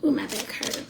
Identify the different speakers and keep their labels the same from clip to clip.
Speaker 1: Ooh, my back hurt.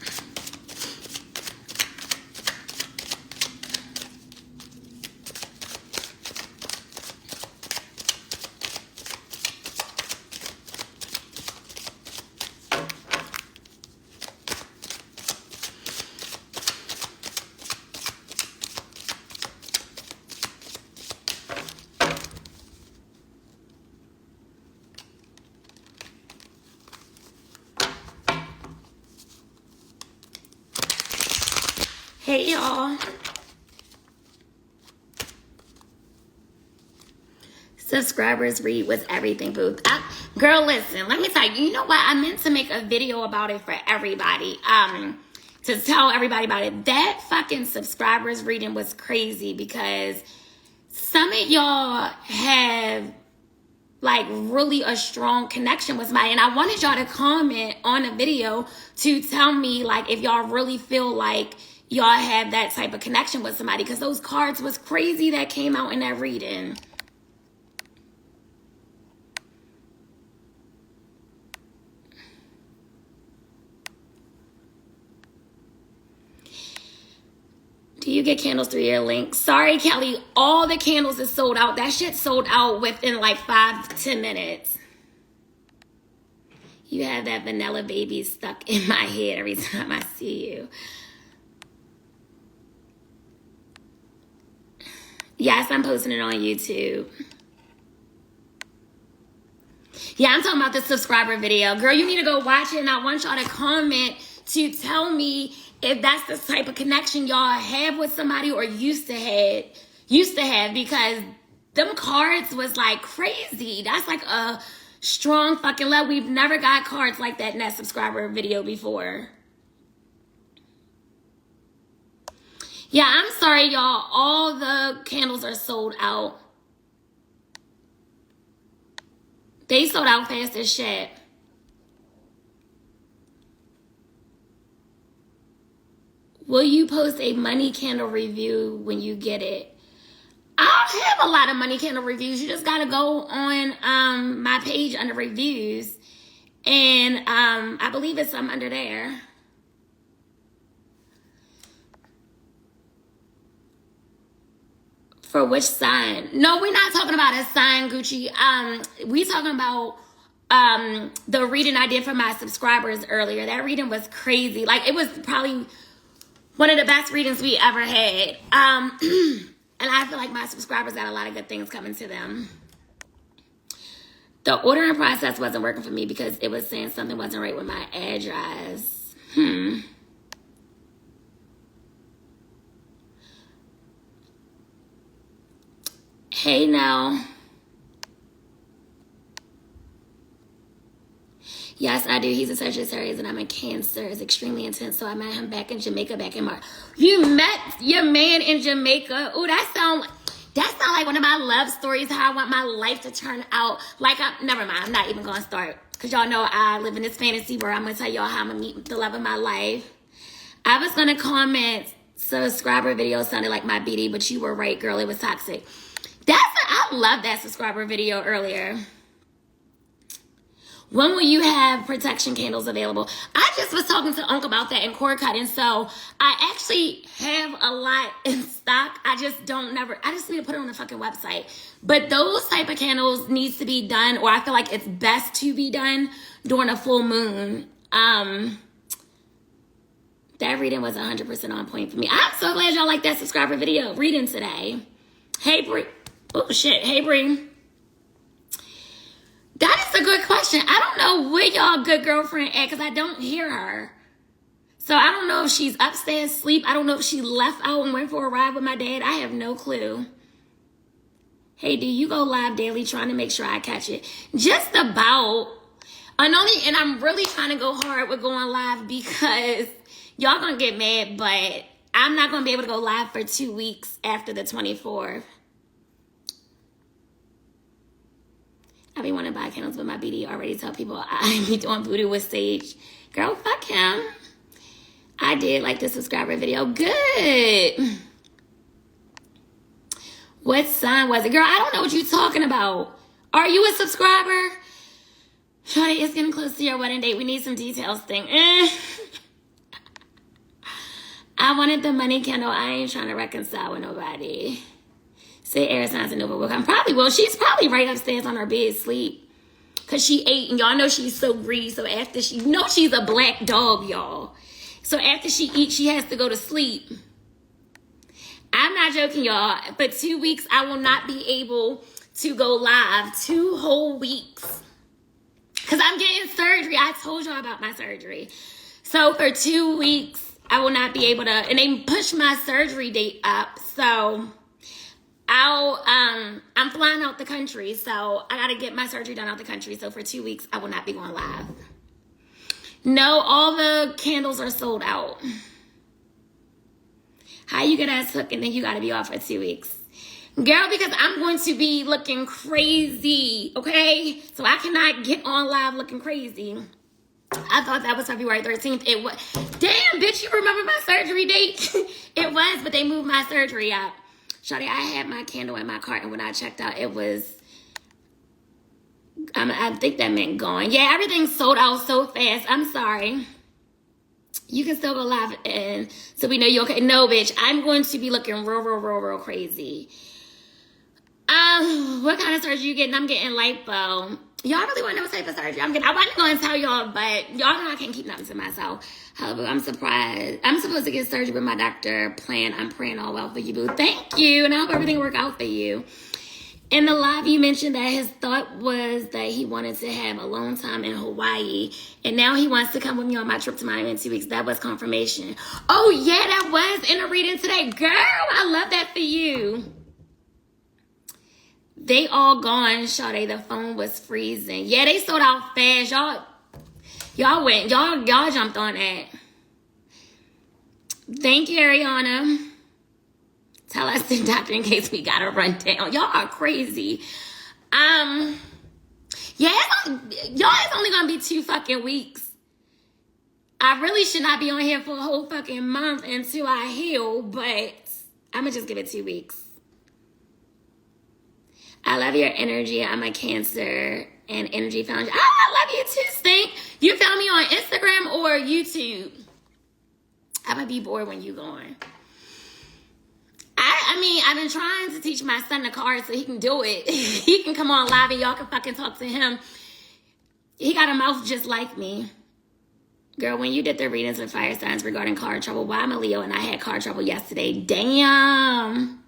Speaker 1: Hey, y'all. Subscribers read was everything, booth. Girl, listen, let me tell you, you know what? I meant to make a video about it for everybody. To tell everybody about it. That fucking subscribers reading was crazy because some of y'all have like really a strong connection with somebody. And I wanted y'all to comment on the video to tell me like if y'all really feel like y'all have that type of connection with somebody, because those cards was crazy that came out in that reading. Do you get candles through your link? Sorry, Kelly, all the candles is sold out. That shit sold out within like 5 to 10 minutes. You have that vanilla baby stuck in my head every time I see you. Yes, I'm posting it on YouTube. Yeah, I'm talking about the subscriber video. Girl, you need to go watch it, and I want y'all to comment to tell me if that's the type of connection y'all have with somebody or used to have, because them cards was like crazy. That's like a strong fucking love. We've never got cards like that in that subscriber video before. Yeah, I'm sorry, y'all. All the candles are sold out. They sold out fast as shit. Will you post a money candle review when you get it? I have a lot of money candle reviews. You just got to go on my page under reviews. And I believe it's some under there. For which sign? No, we're not talking about a sign, Gucci. We talking about the reading I did for my subscribers earlier. That reading was crazy. Like, it was probably one of the best readings we ever had. And I feel like my subscribers got a lot of good things coming to them. The ordering process wasn't working for me because it was saying something wasn't right with my address. Hey, now. Yes, I do. He's a Sagittarius and I'm a Cancer. It's extremely intense. So I met him back in Jamaica back in March. You met your man in Jamaica? Ooh, that sound like one of my love stories, how I want my life to turn out. Like, never mind. I'm not even going to start. Because y'all know I live in this fantasy world. I'm going to tell y'all how I'm going to meet the love of my life. I was going to comment, subscriber video sounded like my BD, but you were right, girl. It was toxic. I love that subscriber video earlier. When will you have protection candles available? I just was talking to Unc about that in cord cutting. So I actually have a lot in stock. I just need to put it on the fucking website. But those type of candles needs to be done, or I feel like it's best to be done during a full moon. That reading was 100% on point for me. I'm so glad y'all like that subscriber video reading today. Hey, Bree. Oh, shit. Hey, Bree. That is a good question. I don't know where y'all good girlfriend at because I don't hear her. So I don't know if she's upstairs asleep. I don't know if she left out and went for a ride with my dad. I have no clue. Hey, do you go live daily trying to make sure I catch it? Just about. And I'm really trying to go hard with going live because y'all gonna get mad, but I'm not gonna be able to go live for 2 weeks after the 24th. I be wanting to buy candles, but my BD already tell people I be doing voodoo with Sage. Girl, fuck him. I did like the subscriber video. Good. What sign was it? Girl, I don't know what you're talking about. Are you a subscriber? Shawty, it's getting close to your wedding date. We need some details thing. I wanted the money candle. I ain't trying to reconcile with nobody. Say air signs and overwork. She's probably right upstairs on her bed asleep. Because she ate, and y'all know she's so greedy. So after she's a black dog, y'all. So after she eats, she has to go to sleep. I'm not joking, y'all. For 2 weeks, I will not be able to go live. 2 whole weeks. Because I'm getting surgery. I told y'all about my surgery. So for 2 weeks, I will not be able to, and they pushed my surgery date up. So I'm flying out the country. So I got to get my surgery done out the country. So for 2 weeks, I will not be going live. No, all the candles are sold out. How you get ass hooked and then you got to be off for 2 weeks? Girl, because I'm going to be looking crazy, okay? So I cannot get on live looking crazy. I thought that was February 13th. It was. Damn, bitch, you remember my surgery date? It was, but they moved my surgery up. Shawty, I had my candle in my cart, and when I checked out, it was, I think that meant gone. Yeah, everything sold out so fast. I'm sorry. You can still go live, and so we know you're okay. No, bitch, I'm going to be looking real crazy. What kind of surgery you getting? I'm getting lipo. Y'all really want to know what type of surgery I'm getting? I wasn't going to tell y'all, but y'all know I can't keep nothing to myself. However, I'm surprised. I'm supposed to get surgery with my doctor. I'm praying all well for you, boo. Thank you, and I hope everything work out for you. In the live, you mentioned that his thought was that he wanted to have alone time in Hawaii, and now he wants to come with me on my trip to Miami in 2 weeks. That was confirmation. Oh, yeah, that was in a reading today. Girl, I love that for you. They all gone, Sade. The phone was freezing. Yeah, they sold out fast. Y'all jumped on that. Thank you, Ariana. Tell us the doctor in case we gotta run down. Y'all are crazy. Yeah, it's only gonna be 2 fucking weeks. I really should not be on here for a whole fucking month until I heal, but I'm gonna just give it 2 weeks. I love your energy. I'm a Cancer and energy found you. Oh, I love you too, Stink. You found me on Instagram or YouTube? I'm gonna be bored when you going. I mean, I've been trying to teach my son the cards so he can do it. He can come on live and y'all can fucking talk to him. He got a mouth just like me. Girl, when you did the readings with fire signs regarding car trouble, why I'm a Leo and I had car trouble yesterday? Damn.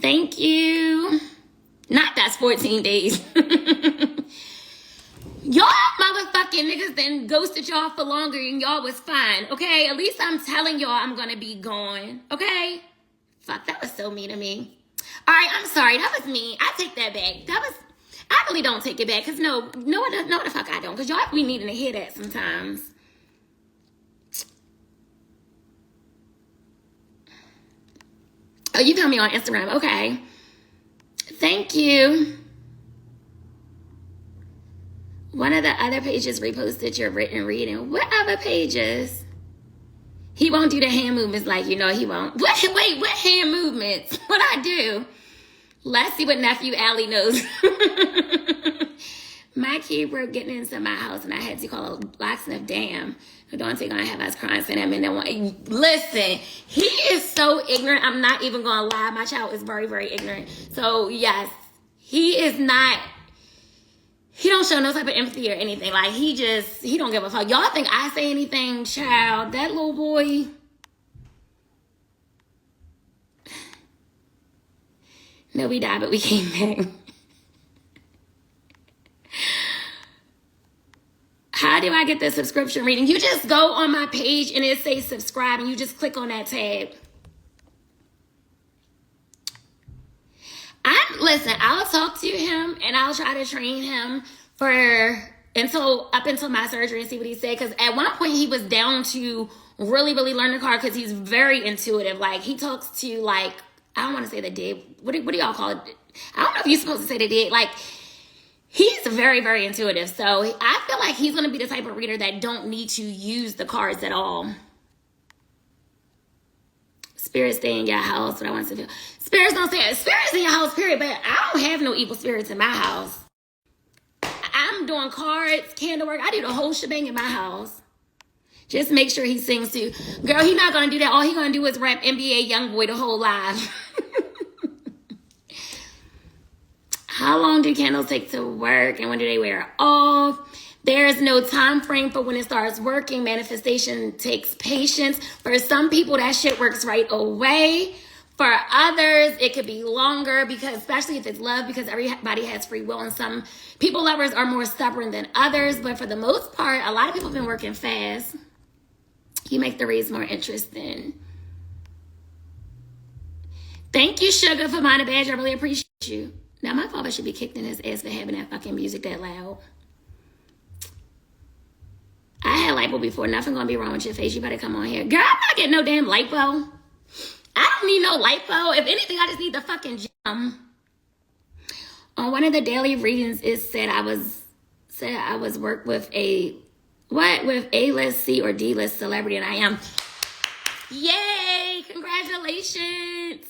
Speaker 1: Thank you. Not that's 14 days. Y'all motherfucking niggas then ghosted y'all for longer and y'all was fine, okay? At least I'm telling y'all I'm gonna be gone, okay? Fuck, that was so mean of me. All right, I'm sorry. That was mean. I take that back. I really don't take it back because no, the fuck I don't. Because y'all be needing to hear that sometimes. Oh, you found me on Instagram. Okay. Thank you. One of the other pages reposted your written reading. What other pages? He won't do the hand movements like you know he won't. Wait, what hand movements? What I do? Let's see what nephew Allie knows. My kid broke getting into my house and I had to call a locksmith. Damn. Don't take on have us crying for him and then listen, he is so ignorant. I'm not even gonna lie. My child is very, very ignorant. So yes, he is not. He don't show no type of empathy or anything. Like he don't give a fuck. Y'all think I say anything, child? That little boy. No, we died, but we came back. How do I get the subscription reading? You just go on my page and it says subscribe and you just click on that tab. Listen, I'll talk to him and I'll try to train him up until my surgery and see what he said. Because at one point he was down to really, really learn the car because he's very intuitive. Like he talks to like, I don't want to say the dead. What do y'all call it? I don't know if you're supposed to say the dead. Like he's very, very intuitive. So I feel like he's going to be the type of reader that don't need to use the cards at all. Spirits stay in your house. What I want to do. Spirits don't stay. Spirits in your house, period. But I don't have no evil spirits in my house. I'm doing cards, candle work. I do the whole shebang in my house. Just make sure he sings too. Girl, he not going to do that. All he going to do is rap NBA Youngboy the whole live. How long do candles take to work and when do they wear off? There's no time frame for when it starts working. Manifestation takes patience. For some people, that shit works right away. For others, it could be longer because, especially if it's love, because everybody has free will and some people lovers are more stubborn than others. But for the most part, a lot of people have been working fast. You make the reads more interesting. Thank you, Sugar, for my badge. I really appreciate you. Now, my father should be kicked in his ass for having that fucking music that loud. I had lipo before. Nothing gonna be wrong with your face. You better come on here. Girl, I'm not getting no damn lipo. I don't need no lipo. If anything, I just need the fucking gym. On one of the daily readings, it said I was work with a A-list, C or D-list celebrity, and I am. Yay! Congratulations.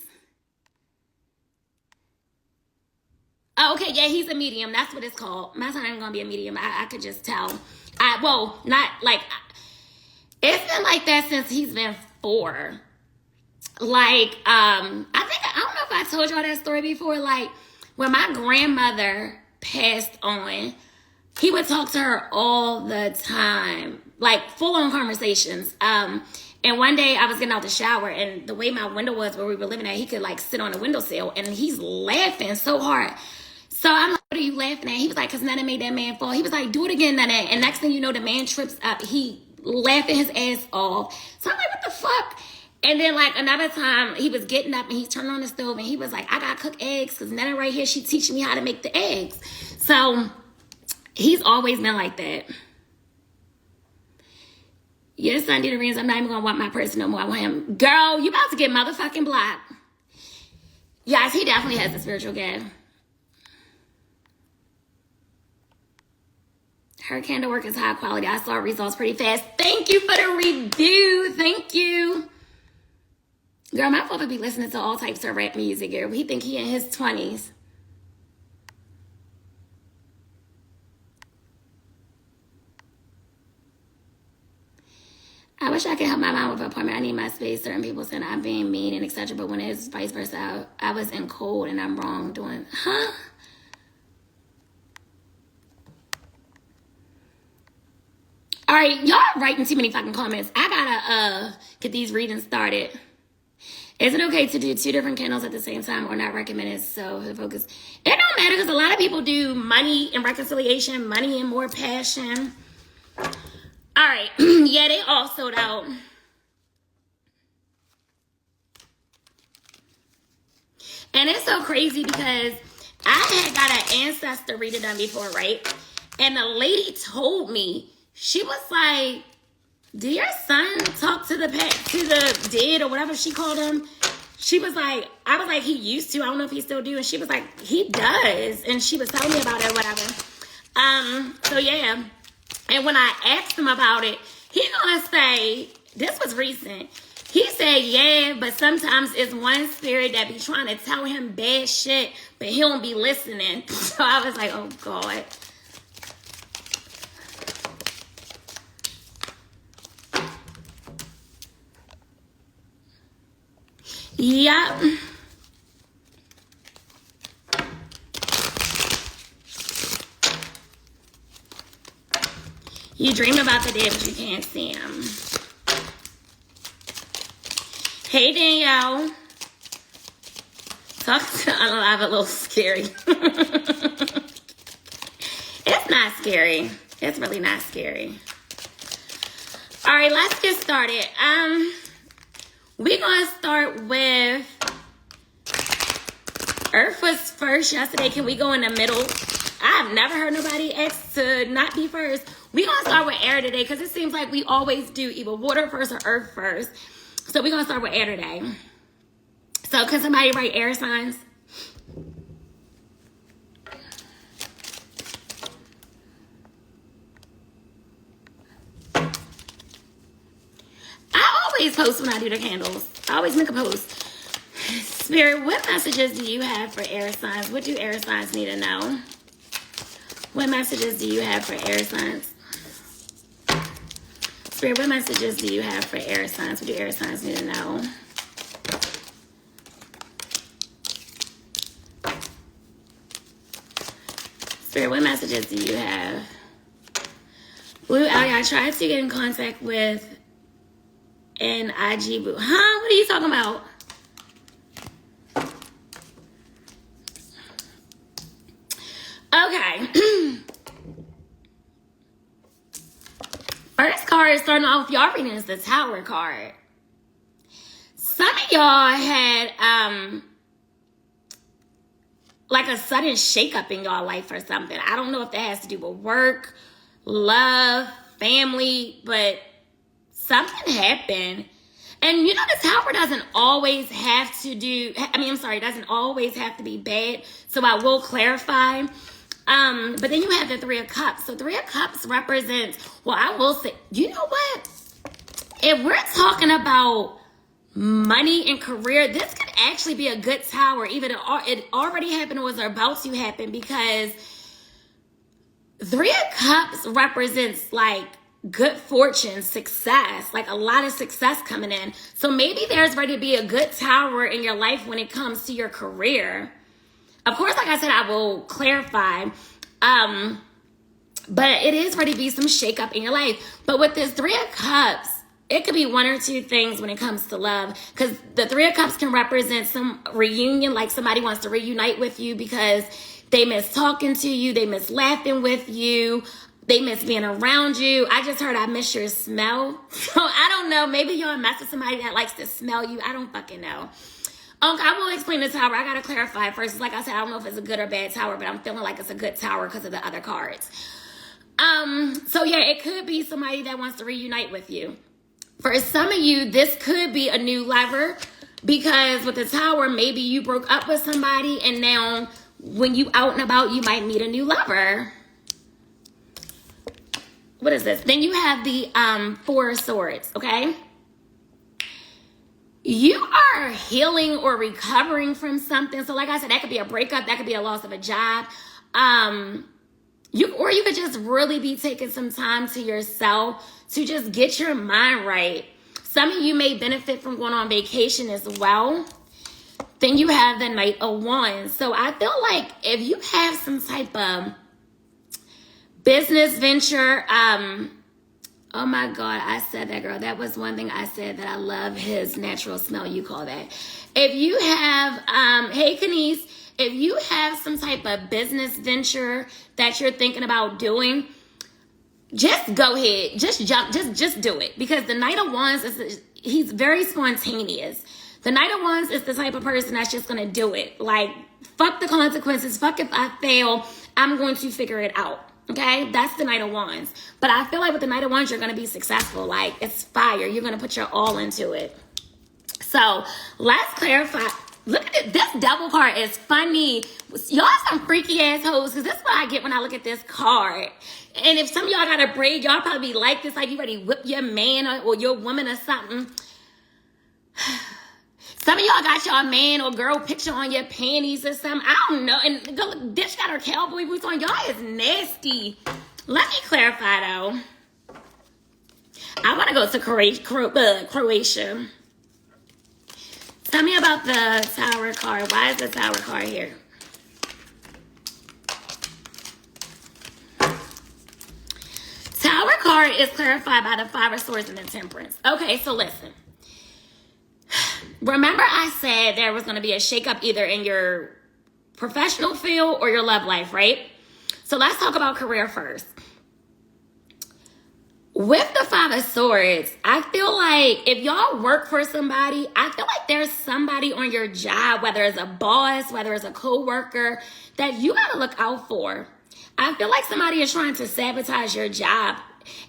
Speaker 1: Oh, okay, yeah, he's a medium. That's what it's called. My son ain't gonna be a medium. I could just tell. Not like, it's been like that since he's been 4. Like, I don't know if I told y'all that story before. Like, when my grandmother passed on, he would talk to her all the time, like full-on conversations. And one day I was getting out the shower, and the way my window was where we were living at, he could like sit on the windowsill, and he's laughing so hard. So I'm like, what are you laughing at? He was like, because Nana made that man fall. He was like, do it again, Nana. And next thing you know, the man trips up. He laughing his ass off. So I'm like, what the fuck? And then like another time, he was getting up and he's turning on the stove and he was like, I got to cook eggs because Nana right here, she teaching me how to make the eggs. So he's always been like that. Yes, son did the rings. I'm not even going to want my person no more. I want him. Girl, you about to get motherfucking blocked. Yes, he definitely has a spiritual gift. Her candle work is high quality. I saw results pretty fast. Thank you for the review. Thank you. Girl, my father be listening to all types of rap music, girl. He think he in his 20s. I wish I could help my mom with an appointment. I need my space. Certain people saying I'm being mean and etc. But when it's vice versa, I was in cold and I'm wrong doing, huh? All right, y'all writing too many fucking comments. I gotta get these readings started. Is it okay to do 2 different candles at the same time or not recommended? So focus. It don't matter because a lot of people do money and reconciliation, money and more passion. All right, yeah, they all sold out. And it's so crazy because I had got an ancestor reading done before, right? And the lady told me, she was like, do your son talk to the dead or whatever she called him? She was like, I was like, he used to. I don't know if he still do. And she was like, he does. And she was telling me about it or whatever. So yeah. And when I asked him about it, he gonna say, this was recent. He said, yeah, but sometimes it's one spirit that be trying to tell him bad shit, but he don't be listening. So I was like, oh God. Yep. You dream about the dead, but you can't see them. Hey, Danielle. Talk to Unalive a little scary. It's not scary. It's really not scary. All right, let's get started. We're going to start with Earth was first yesterday. Can we go in the middle? I've never heard nobody ask to not be first. We're going to start with air today because it seems like we always do either water first or earth first. So we're going to start with air today. So can somebody write air signs? I always post when I do the candles. I always make a post. Spirit, what messages do you have for air signs? What do air signs need to know? What messages do you have for air signs? Spirit, what messages do you have for air signs? What do air signs need to know? Spirit, what messages do you have? Blue Allie, I tried to get in contact with an IG boo. Huh? What are you talking about? Okay. First card starting off, y'all reading is the Tower card. Some of y'all had like a sudden shakeup in y'all life or something. I don't know if that has to do with work, love, family, but something happened. And you know, the Tower doesn't always have to do, it doesn't always have to be bad. So I will clarify. But then you have the Three of Cups. So Three of Cups represents, well, I will say, you know what? If we're talking about money and career, this could actually be a good Tower. Even it already happened or was about to happen, because Three of Cups represents like good fortune, success, like a lot of success coming in. So maybe there's ready to be a good Tower in your life when it comes to your career. Of course, like I said, I will clarify, but it is ready to be some shakeup in your life. But with this Three of Cups, it could be one or two things when it comes to love, because the Three of Cups can represent some reunion, like somebody wants to reunite with you because they miss talking to you, they miss laughing with you, they miss being around you. I just heard I miss your smell. So I don't know, maybe you'll mess with somebody that likes to smell you. I don't fucking know. Okay, I will explain the Tower. I gotta clarify first. Like I said, I don't know if it's a good or bad Tower, but I'm feeling like it's a good Tower because of the other cards. So yeah, it could be somebody that wants to reunite with you. For some of you, this could be a new lover, because with the Tower, maybe you broke up with somebody and now when you out and about, you might meet a new lover. What is this? Then you have the Four of Swords, okay? You are healing or recovering from something. So like I said, that could be a breakup. That could be a loss of a job. You could just really be taking some time to yourself to just get your mind right. Some of you may benefit from going on vacation as well. Then you have the Knight of Wands. So I feel like if you have some type of business venture, oh my God, I said that, girl. That was one thing I said, that I love his natural smell, you call that. If you have, hey, Kenise, if you have some type of business venture that you're thinking about doing, just go ahead. Just jump. Just do it. Because the Knight of Wands, he's very spontaneous. The Knight of Wands is the type of person that's just going to do it. Like, fuck the consequences. Fuck if I fail. I'm going to figure it out. Okay, that's the Knight of Wands. But I feel like with the Knight of Wands, you're going to be successful. Like, it's fire. You're going to put your all into it. So, let's clarify. Look at it. This double card is funny. Y'all some freaky assholes, because this is what I get when I look at this card. And if some of y'all got a braid, y'all probably like this, like you ready to whip your man or your woman or something. Some of y'all got y'all man or girl picture on your panties or something. I don't know. And bitch got her cowboy boots on. Y'all is nasty. Let me clarify, though. I want to go to Croatia. Tell me about the Tower card. Why is the Tower card here? Tower card is clarified by the Five of Swords and the Temperance. Okay, so listen. Remember I said there was going to be a shakeup either in your professional field or your love life, right? So let's talk about career first. With the Five of Swords, I feel like if y'all work for somebody, I feel like there's somebody on your job, whether it's a boss, whether it's a co-worker, that you got to look out for. I feel like somebody is trying to sabotage your job.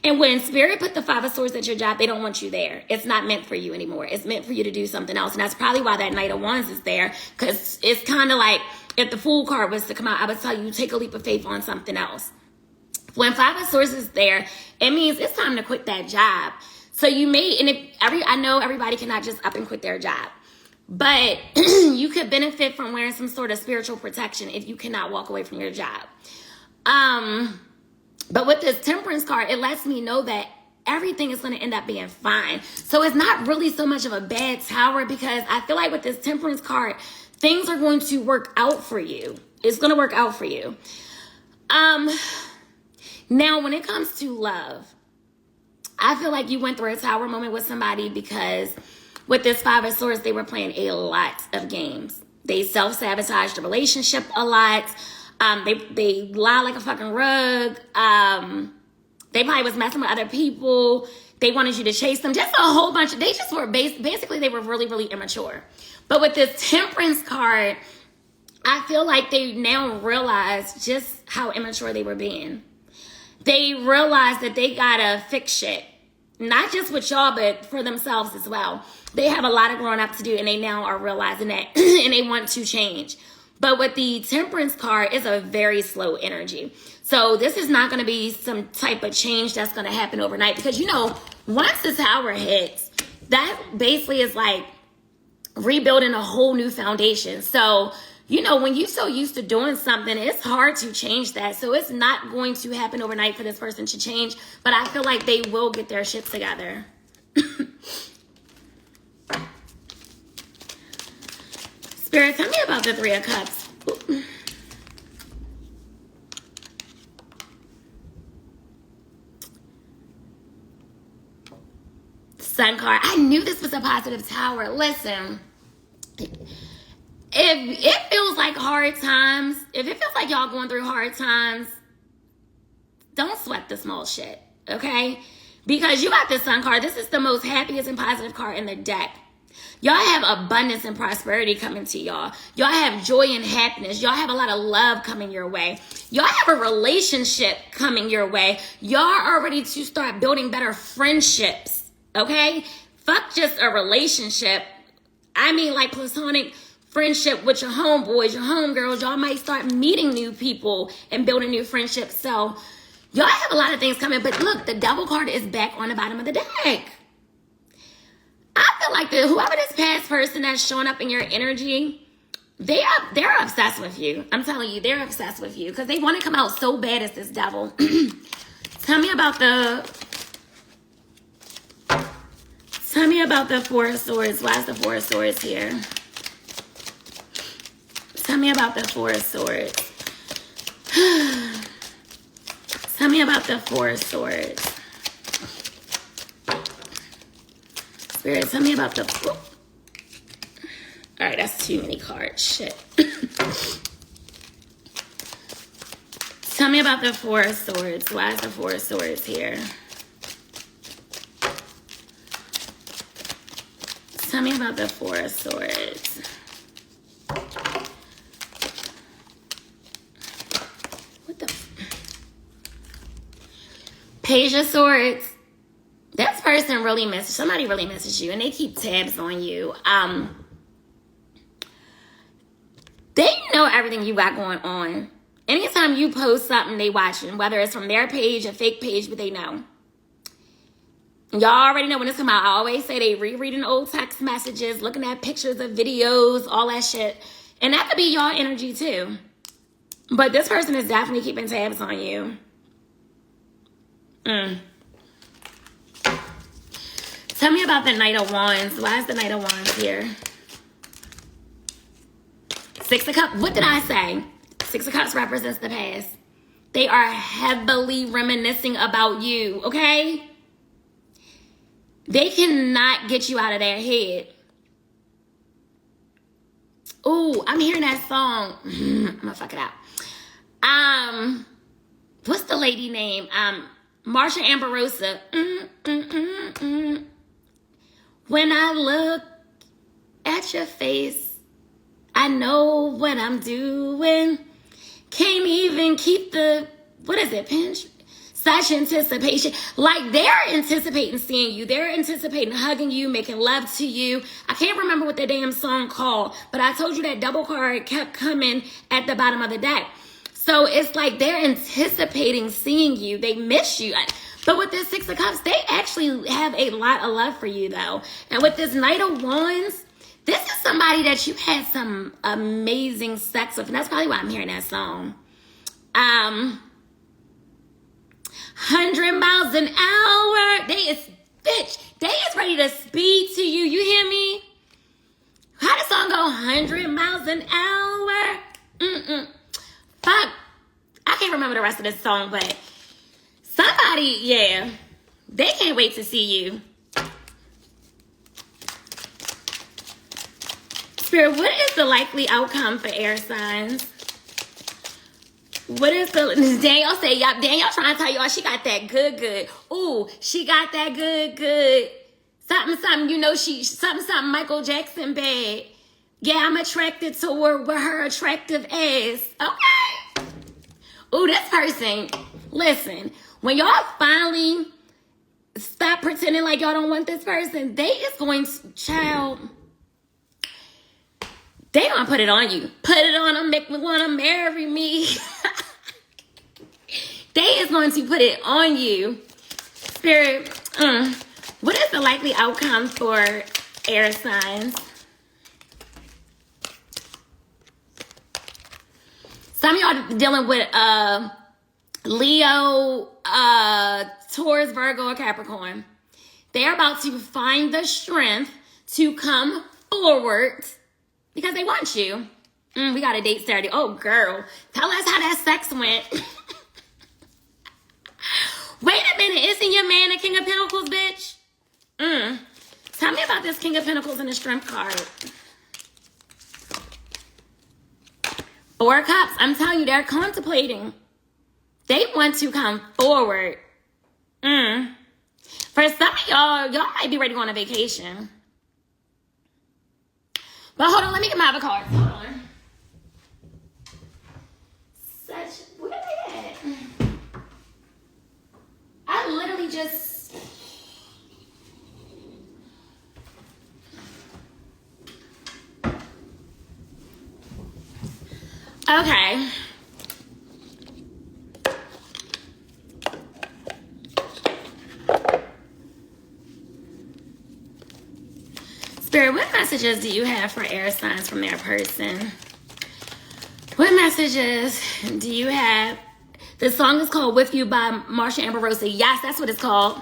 Speaker 1: And when Spirit put the Five of Swords at your job, they don't want you there. It's not meant for you anymore. It's meant for you to do something else. And that's probably why that Knight of Wands is there. Because it's kind of like, if the Fool card was to come out, I would tell you, take a leap of faith on something else. When Five of Swords is there, it means it's time to quit that job. So you may, and I know everybody cannot just up and quit their job. But you could benefit from wearing some sort of spiritual protection if you cannot walk away from your job. But with this Temperance card, it lets me know that everything is going to end up being fine. So it's not really so much of a bad tower, because I feel like with this Temperance card, things are going to work out for you. It's going to work out for you. Now, when it comes to love, I feel like you went through a tower moment with somebody because with this Five of Swords, they were playing a lot of games. They self-sabotaged the relationship a lot. They lie like a fucking rug. They probably was messing with other people. They wanted you to chase them. Just a whole bunch of, they just were, basically they were really, really immature. But with this Temperance card, I feel like they now realize just how immature they were being. They realize that they gotta fix shit. Not just with y'all, but for themselves as well. They have a lot of growing up to do, and they now are realizing that, and they want to change. But with the Temperance card, it's a very slow energy. So this is not going to be some type of change that's going to happen overnight. Because, you know, once the tower hits, that basically is like rebuilding a whole new foundation. So, you know, when you're so used to doing something, it's hard to change that. So it's not going to happen overnight for this person to change. But I feel like they will get their shit together. Spirit, tell me about the Three of Cups. Ooh. Sun card. I knew this was a positive tower. Listen, if it feels like hard times, if it feels like y'all going through hard times, don't sweat the small shit, okay? Because you got the Sun card. This is the most happiest and positive card in the deck. Y'all have abundance and prosperity coming to y'all. Y'all have joy and happiness. Y'all have a lot of love coming your way. Y'all have a relationship coming your way. Y'all are ready to start building better friendships, okay? Fuck just a relationship. I mean, like platonic friendship with your homeboys, your homegirls. Y'all might start meeting new people and building new friendships. So y'all have a lot of things coming. But look, the Devil card is back on the bottom of the deck. I feel like whoever this past person that's showing up in your energy, they're obsessed with you. I'm telling you, they're obsessed with you because they want to come out so bad as this devil. Tell me about the Four of Swords. Why is the Four of Swords here? Tell me about the Four of Swords. Tell me about the Four of Swords. Spirit, tell me about the... All right, that's too many cards. Shit. Tell me about the Four of Swords. Why is the Four of Swords here? Tell me about the Four of Swords. What the... Page of Swords. This person really misses, somebody really misses you, and they keep tabs on you. They know everything you got going on. Anytime you post something, they watching, whether it's from their page, a fake page, but they know. Y'all already know when it's come out. I always say they rereading old text messages, looking at pictures of videos, all that shit. And that could be y'all energy too. But this person is definitely keeping tabs on you. Tell me about the Knight of Wands. Why is the Knight of Wands here? Six of Cups. What did I say? Six of Cups represents the past. They are heavily reminiscing about you, okay? They cannot get you out of their head. Ooh, I'm hearing that song. I'm gonna fuck it out. What's the lady name? Marsha Amberosa. When I look at your face, I know what I'm doing. Can't even keep the, what is it, pinch? Such anticipation. Like they're anticipating seeing you. They're anticipating hugging you, making love to you. I can't remember what the damn song called, but I told you that double card kept coming at the bottom of the deck. So it's like they're anticipating seeing you. They miss you. But with this Six of Cups, they actually have a lot of love for you, though. And with this Knight of Wands, this is somebody that you had some amazing sex with. And that's probably why I'm hearing that song. 100 miles an hour. They is ready to speed to you. You hear me? How the song go? 100 miles an hour. Fuck. I can't remember the rest of this song, but somebody, yeah, they can't wait to see you. Spirit, what is the likely outcome for air signs? What is the, Danielle say, y'all, Danielle trying to tell y'all she got that good. Ooh, she got that good. Something, you know, something Michael Jackson bad. Yeah, I'm attracted to her with her attractive ass. Okay. Ooh, this person, listen, when y'all finally stop pretending like y'all don't want this person, they is going to, child, they gonna put it on you. Put it on them, make me wanna marry me. They is going to put it on you. Spirit, what is the likely outcome for air signs? Some of y'all dealing with Leo, Taurus, Virgo, or Capricorn. They're about to find the strength to come forward because they want you. We got a date Saturday. Oh, girl. Tell us how that sex went. Wait a minute. Isn't your man a King of Pentacles, bitch? Tell me about this King of Pentacles and the Strength card. 4 Cups. I'm telling you, they're contemplating. They want to come forward. For some of y'all might be ready to go on a vacation. But hold on, let me get my other cards. Hold on. Where are they at? I literally just... Okay. Spirit, what messages do you have for air signs from their person? What messages do you have? The song is called With You by Marsha Ambrose. Yes, that's what it's called.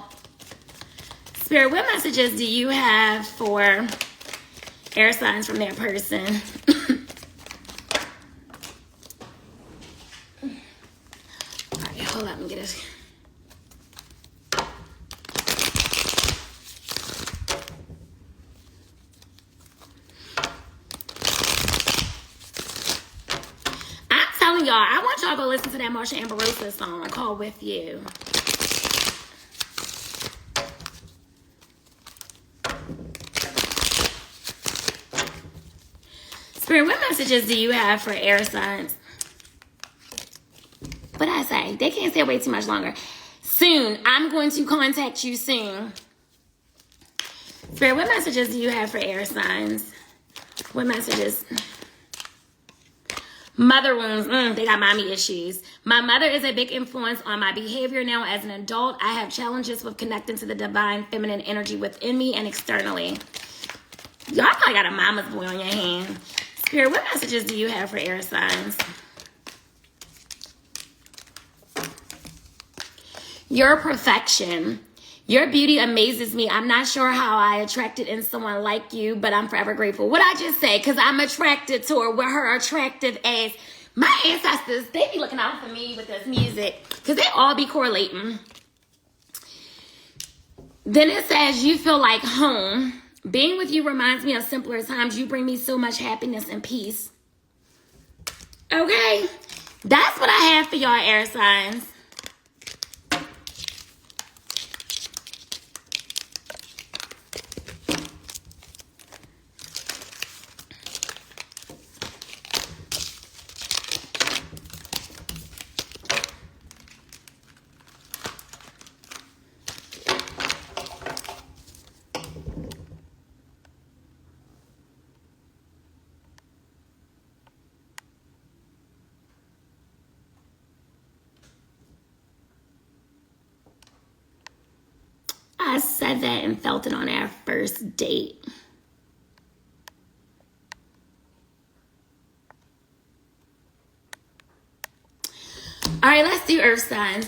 Speaker 1: Spirit, what messages do you have for air signs from their person? All right, hold up and get it. Y'all, I want y'all to go listen to that Marsha Ambrose song called With You. Spirit, what messages do you have for air signs? What I say? They can't stay away too much longer. Soon. I'm going to contact you soon. Spirit, what messages do you have for air signs? What messages? Mother wounds, they got mommy issues. My mother is a big influence on my behavior now as an adult. I have challenges with connecting to the divine feminine energy within me and externally. Y'all probably got a mama's boy on your hand. Spirit, what messages do you have for air signs? Your perfection. Your beauty amazes me. I'm not sure how I attracted in someone like you, but I'm forever grateful. What I just say, because I'm attracted to her with her attractive ass. My ancestors, they be looking out for me with this music, because they all be correlating. Then it says, you feel like home. Being with you reminds me of simpler times. You bring me so much happiness and peace. Okay? That's what I have for y'all, air signs. I said that and felt it on our first date. All right, let's do earth signs.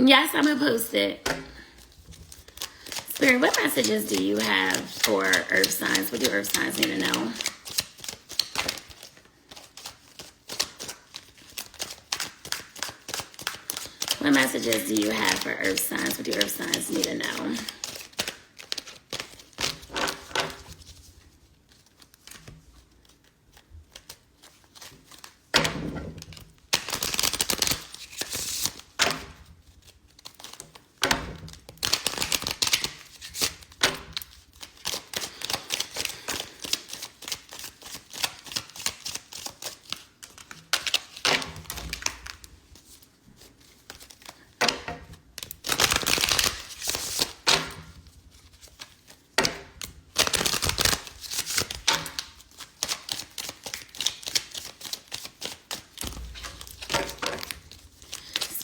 Speaker 1: Yes, I'm going to post it. Spirit, what messages do you have for earth signs? What do earth signs need to know? What messages do you have for earth signs? What do earth signs need to know?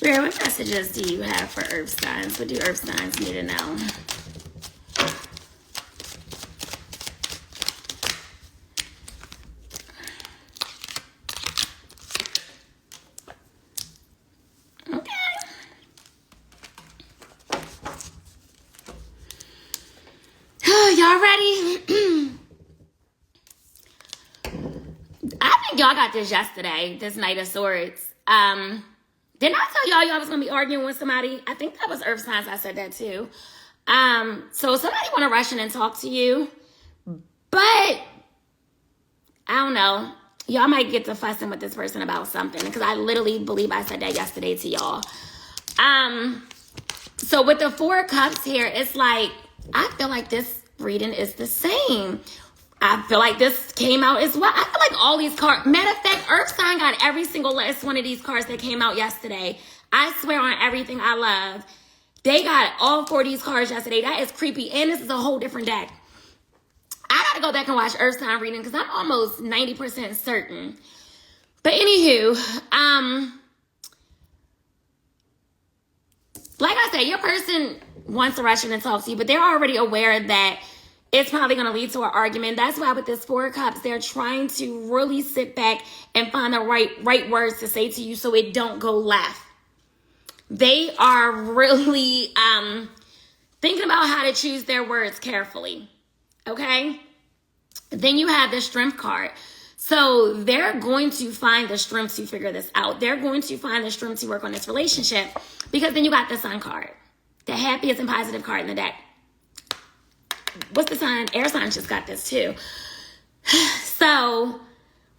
Speaker 1: Spirit, what messages do you have for earth signs? What do earth signs need to know? Okay. Y'all ready? I think y'all got this yesterday, this Knight of Swords. Didn't I tell y'all was going to be arguing with somebody? I think that was earth signs. I said that too. So somebody want to rush in and talk to you, but I don't know. Y'all might get to fussing with this person about something because I literally believe I said that yesterday to y'all. So with the Four of Cups here, it's like, I feel like this reading is the same. I feel like this came out as well. I feel like all these cards, matter of fact, Earth Sign got every single last one of these cards that came out yesterday. I swear on everything I love. They got all 4 of these cards yesterday. That is creepy. And this is a whole different deck. I got to go back and watch Earth Sign reading because I'm almost 90% certain. But anywho, like I said, your person wants to rush in and talk to you, but they're already aware that it's probably going to lead to an argument. That's why with this Four of Cups, they're trying to really sit back and find the right words to say to you so it don't go left. They are really thinking about how to choose their words carefully. Okay? Then you have the Strength card. So they're going to find the strength to figure this out. They're going to find the strength to work on this relationship because then you got the Sun card, the happiest and positive card in the deck. What's the sign? Air sign just got this too. So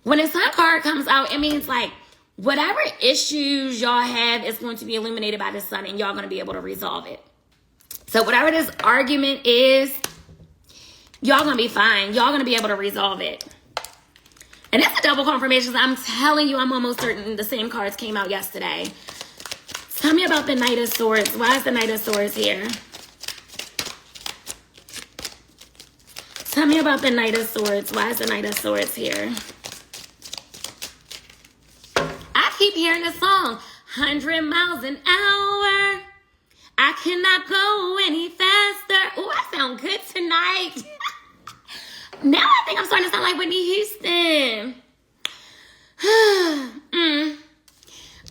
Speaker 1: when a Sun card comes out, it means like whatever issues y'all have is going to be illuminated by the Sun and y'all going to be able to resolve it. So whatever this argument is, y'all going to be fine. Y'all going to be able to resolve it. And that's a double confirmation. I'm telling you, I'm almost certain the same cards came out yesterday. Tell me about the Knight of Swords. Why is the Knight of Swords here? Tell me about the Knight of Swords. Why is the Knight of Swords here? I keep hearing the song, 100 miles an hour. I cannot go any faster. Oh, I sound good tonight. Now I think I'm starting to sound like Whitney Houston.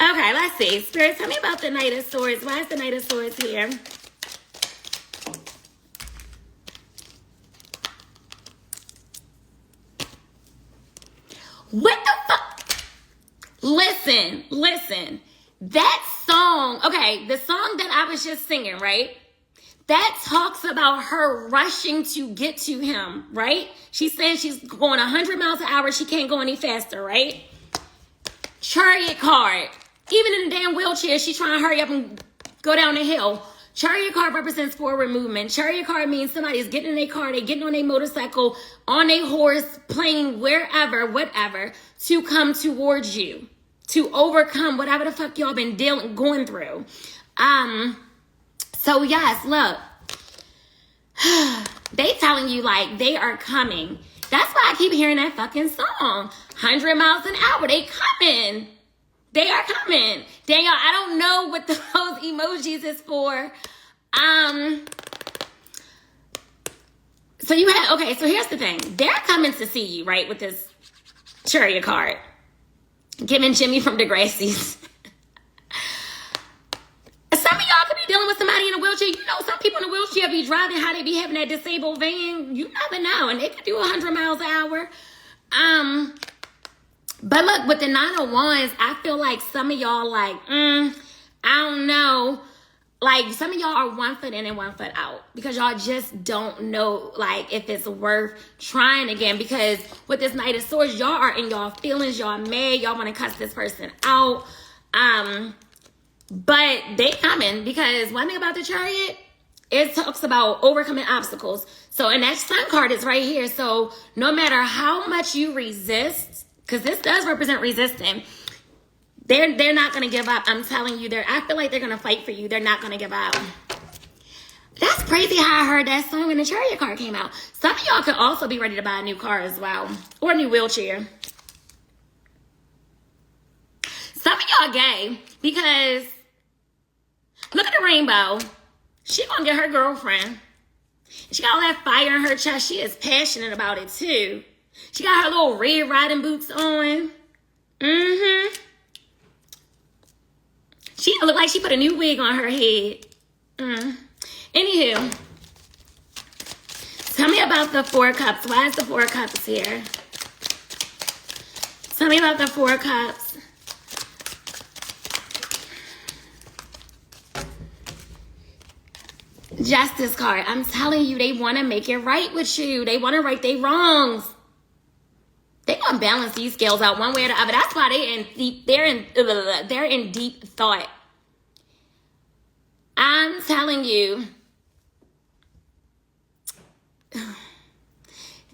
Speaker 1: Okay, let's see. Spirit, tell me about the Knight of Swords. Why is the Knight of Swords here? What the fuck? Listen. That song, okay, the song that I was just singing, right? That talks about her rushing to get to him, right? She's saying she's going 100 miles an hour. She can't go any faster, right? Chariot card. Even in a damn wheelchair, she's trying to hurry up and go down the hill. Chariot card represents forward movement. Chariot card means somebody's getting in their car, they getting on their motorcycle, on their horse, plane, wherever, whatever, to come towards you, to overcome whatever the fuck y'all been going through. So yes, look, they telling you like they are coming. That's why I keep hearing that fucking song, 100 miles an hour. They coming. They are coming. Daniel, I don't know what those emojis is for. So you have, okay, so here's the thing. They're coming to see you, right, with this Chariot card. Giving Jimmy from Degrassi's. Some of y'all they'll be driving, how they be having that disabled van. You never know. And they could do 100 miles an hour. But look, with the 901s, I feel like some of y'all like, I don't know. Like, some of y'all are 1 foot in and 1 foot out because y'all just don't know, like, if it's worth trying again. Because with this Knight of Swords, y'all are in y'all feelings. Y'all mad. Y'all want to cuss this person out. But they coming, because one thing about the Chariot, it talks about overcoming obstacles. So, and that Sun card is right here. So no matter how much you resist, because this does represent resisting, they're not going to give up. I'm telling you, I feel like they're going to fight for you. They're not going to give up. That's crazy how I heard that song when the Chariot card came out. Some of y'all could also be ready to buy a new car as well, or a new wheelchair. Some of y'all gay, because look at the rainbow. She gonna get her girlfriend. She got all that fire in her chest. She is passionate about it too. She got her little red riding boots on. She look like she put a new wig on her head. Anywho, tell me about the Four Cups. Why is the Four Cups here? Tell me about the Four Cups. Justice card. I'm telling you, they want to make it right with you. They want to right their wrongs. They gonna balance these scales out one way or the other. That's why they're in deep thought. I'm telling you,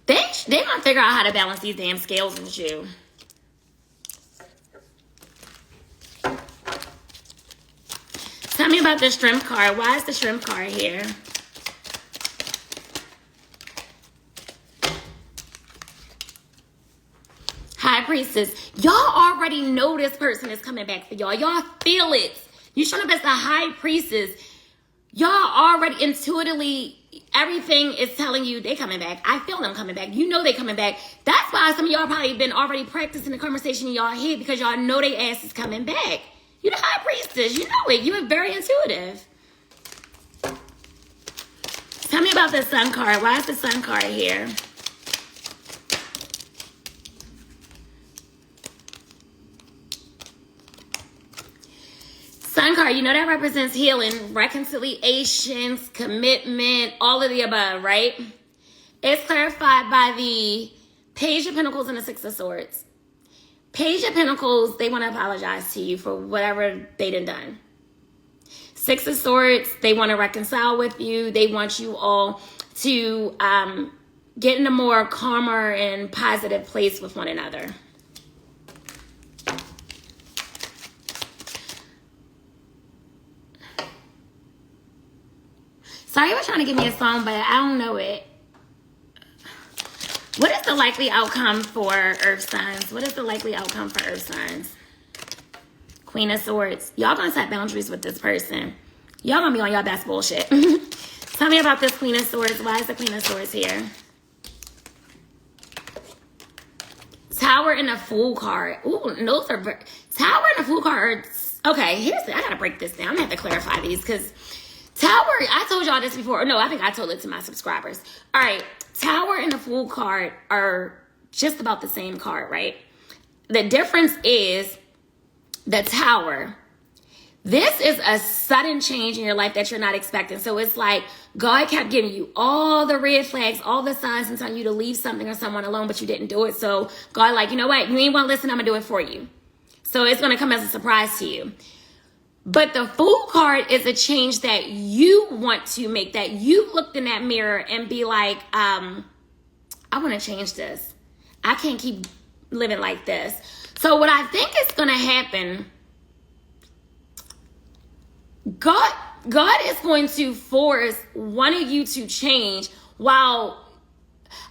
Speaker 1: they gonna figure out how to balance these damn scales with you. Tell me about the Strength card. Why is the Strength card here? High Priestess. Y'all already know this person is coming back for y'all. Y'all feel it. You showing up as the High Priestess. Y'all already intuitively, everything is telling you they coming back. I feel them coming back. You know they coming back. That's why some of y'all probably been already practicing the conversation in y'all head, because y'all know they ass is coming back. You're the High Priestess. You know it. You're very intuitive. Tell me about the Sun card. Why is the Sun card here? Sun card, you know that represents healing, reconciliations, commitment, all of the above, right? It's clarified by the Page of Pentacles and the Six of Swords. Page of Pentacles, they want to apologize to you for whatever they done. Six of Swords, they want to reconcile with you. They want you all to get in a more calmer and positive place with one another. Sorry, I was trying to give me a song, but I don't know it. What is the likely outcome for Earth signs? What is the likely outcome for Earth signs? Queen of Swords. Y'all gonna set boundaries with this person. Y'all gonna be on y'all best bullshit. Tell me about this Queen of Swords. Why is the Queen of Swords here? Tower and a Fool card. Ooh, those are... Tower and a Fool card. Okay, I gotta break this down. I'm gonna have to clarify these, because Tower, I told y'all this before. No, I think I told it to my subscribers. All right, Tower and the Fool card are just about the same card, right? The difference is the Tower. This is a sudden change in your life that you're not expecting. So it's like God kept giving you all the red flags, all the signs, and telling you to leave something or someone alone, but you didn't do it. So God like, you know what? You ain't want to listen. I'm going to do it for you. So it's going to come as a surprise to you. But the Fool card is a change that you want to make, that you looked in that mirror and be like, I want to change this. I can't keep living like this. So what I think is going to happen, God is going to force one of you to change, while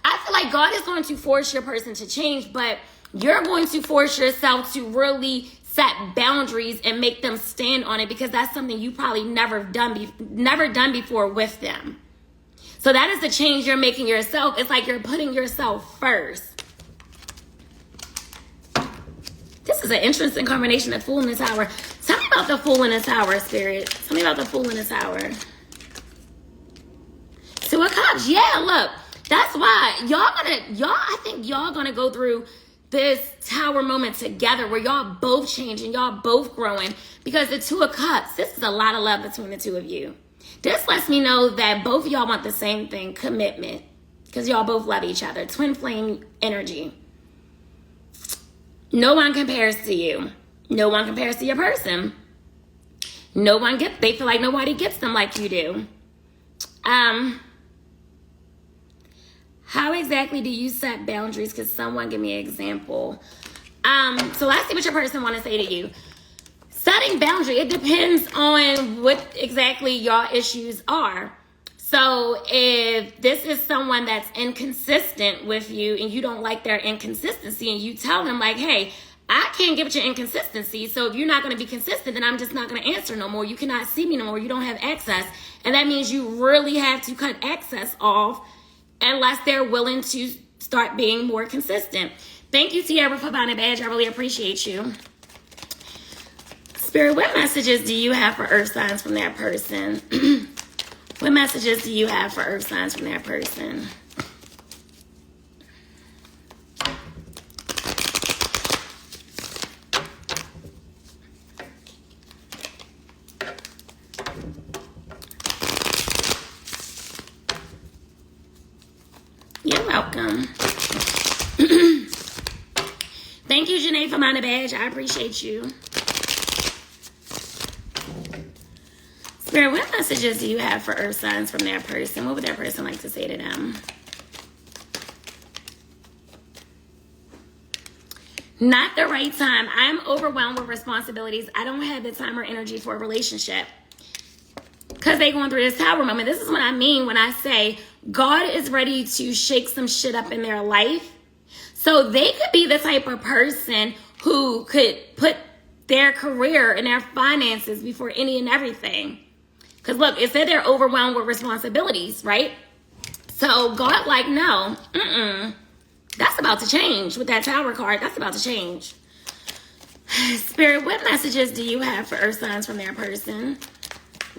Speaker 1: I feel like God is going to force your person to change, but you're going to force yourself to really set boundaries and make them stand on it, because that's something you probably never done before with them. So that is the change you're making yourself. It's like you're putting yourself first. This is an interesting combination of Fool and the Tower. Tell me about the Fool and the Tower, Spirit. Tell me about the Fool and the Tower. dogs, yeah, look. That's why I think y'all gonna go through this tower moment together where y'all both changing, y'all both growing. Because the Two of Cups, this is a lot of love between the two of you. This lets me know that both of y'all want the same thing, commitment. Because y'all both love each other. Twin flame energy. No one compares to you. No one compares to your person. They feel like nobody gets them like you do. How exactly do you set boundaries? Could someone give me an example? So let's see what your person want to say to you. Setting boundary, it depends on what exactly your issues are. So if this is someone that's inconsistent with you and you don't like their inconsistency and you tell them like, hey, I can't get with your inconsistency. So if you're not going to be consistent, then I'm just not going to answer no more. You cannot see me no more. You don't have access. And that means you really have to cut access off unless they're willing to start being more consistent. Thank you, Tiara, for buying a badge. I really appreciate you. Spirit, what messages do you have for earth signs from that person? What messages do you have for earth signs from that person? You're welcome. Thank you, Janae, for buying a badge. I appreciate you. Spirit, what messages do you have for earth signs from their person? What would their person like to say to them? Not the right time. I'm overwhelmed with responsibilities. I don't have the time or energy for a relationship. Because they're going through this tower moment. This is what I mean when I say God is ready to shake some shit up in their life. So they could be the type of person who could put their career and their finances before any and everything. Because look, it said they're overwhelmed with responsibilities, right? So God like, no, that's about to change with that tower card. That's about to change. Spirit, what messages do you have for earth signs from their person?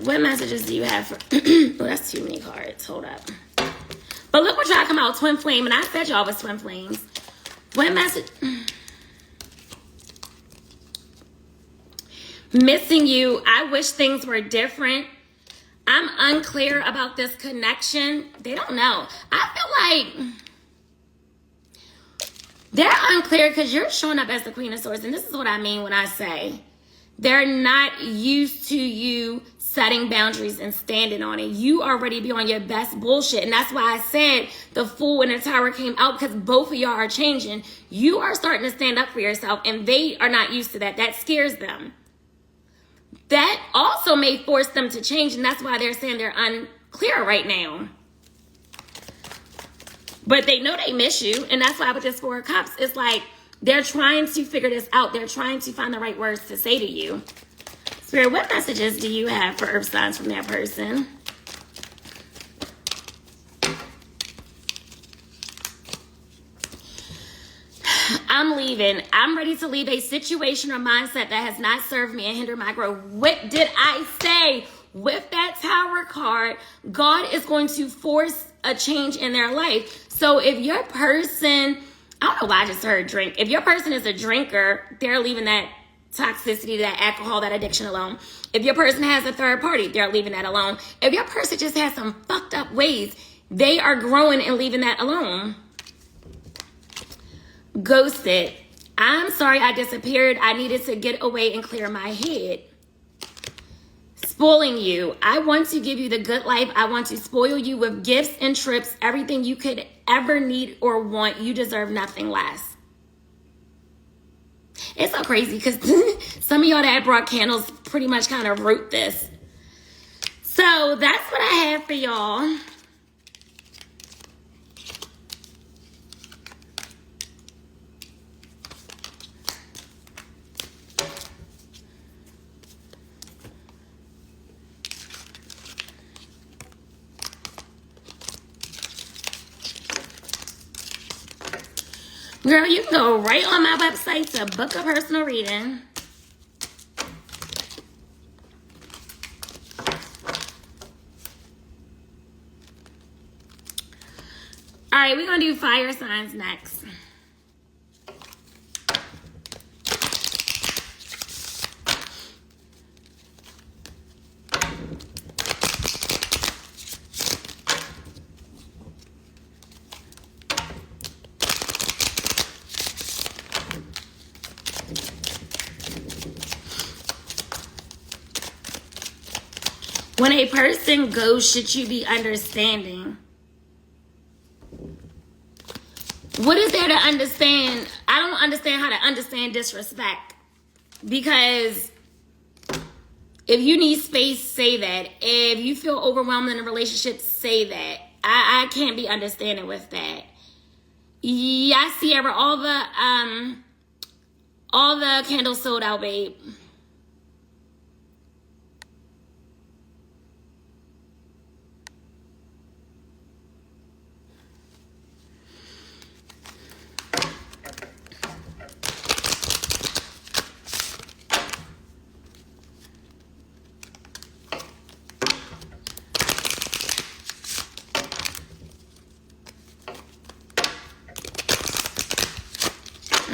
Speaker 1: What messages do you have for... oh, that's too many cards. Hold up. But look what y'all come out, twin flame. And I said y'all was twin flames. What message... Missing you. I wish things were different. I'm unclear about this connection. They don't know. I feel like they're unclear because you're showing up as the Queen of Swords. And this is what I mean when I say they're not used to you setting boundaries and standing on it. You already be on your best bullshit. And that's why I said the Fool and the Tower came out, because both of y'all are changing. You are starting to stand up for yourself and they are not used to that. That scares them. That also may force them to change, and that's why they're saying they're unclear right now. But they know they miss you, and that's why with this Four of Cups, it's like they're trying to figure this out. They're trying to find the right words to say to you. Spirit, what messages do you have for earth signs from that person? I'm leaving. I'm ready to leave a situation or mindset that has not served me and hindered my growth. What did I say? With that Tower card, God is going to force a change in their life. So if your person, I don't know why I just heard drink. If your person is a drinker, they're leaving that toxicity, that alcohol, that addiction alone. If your person has a third party, they're leaving that alone. If your person just has some fucked up ways, they are growing and leaving that alone. Ghosted. I'm sorry I disappeared. I needed to get away and clear my head. Spoiling you. I want to give you the good life. I want to spoil you with gifts and trips, everything you could ever need or want. You deserve nothing less. It's so crazy because some of y'all that brought candles pretty much kind of wrote this. So that's what I have for y'all. Girl, you can go right on my website to book a personal reading. All right, we're going to do fire signs next. When a person goes, should you be understanding? What is there to understand? I don't understand how to understand disrespect. Because if you need space, say that. If you feel overwhelmed in a relationship, say that. I can't be understanding with that. Yeah, Sierra, all the candles sold out, babe.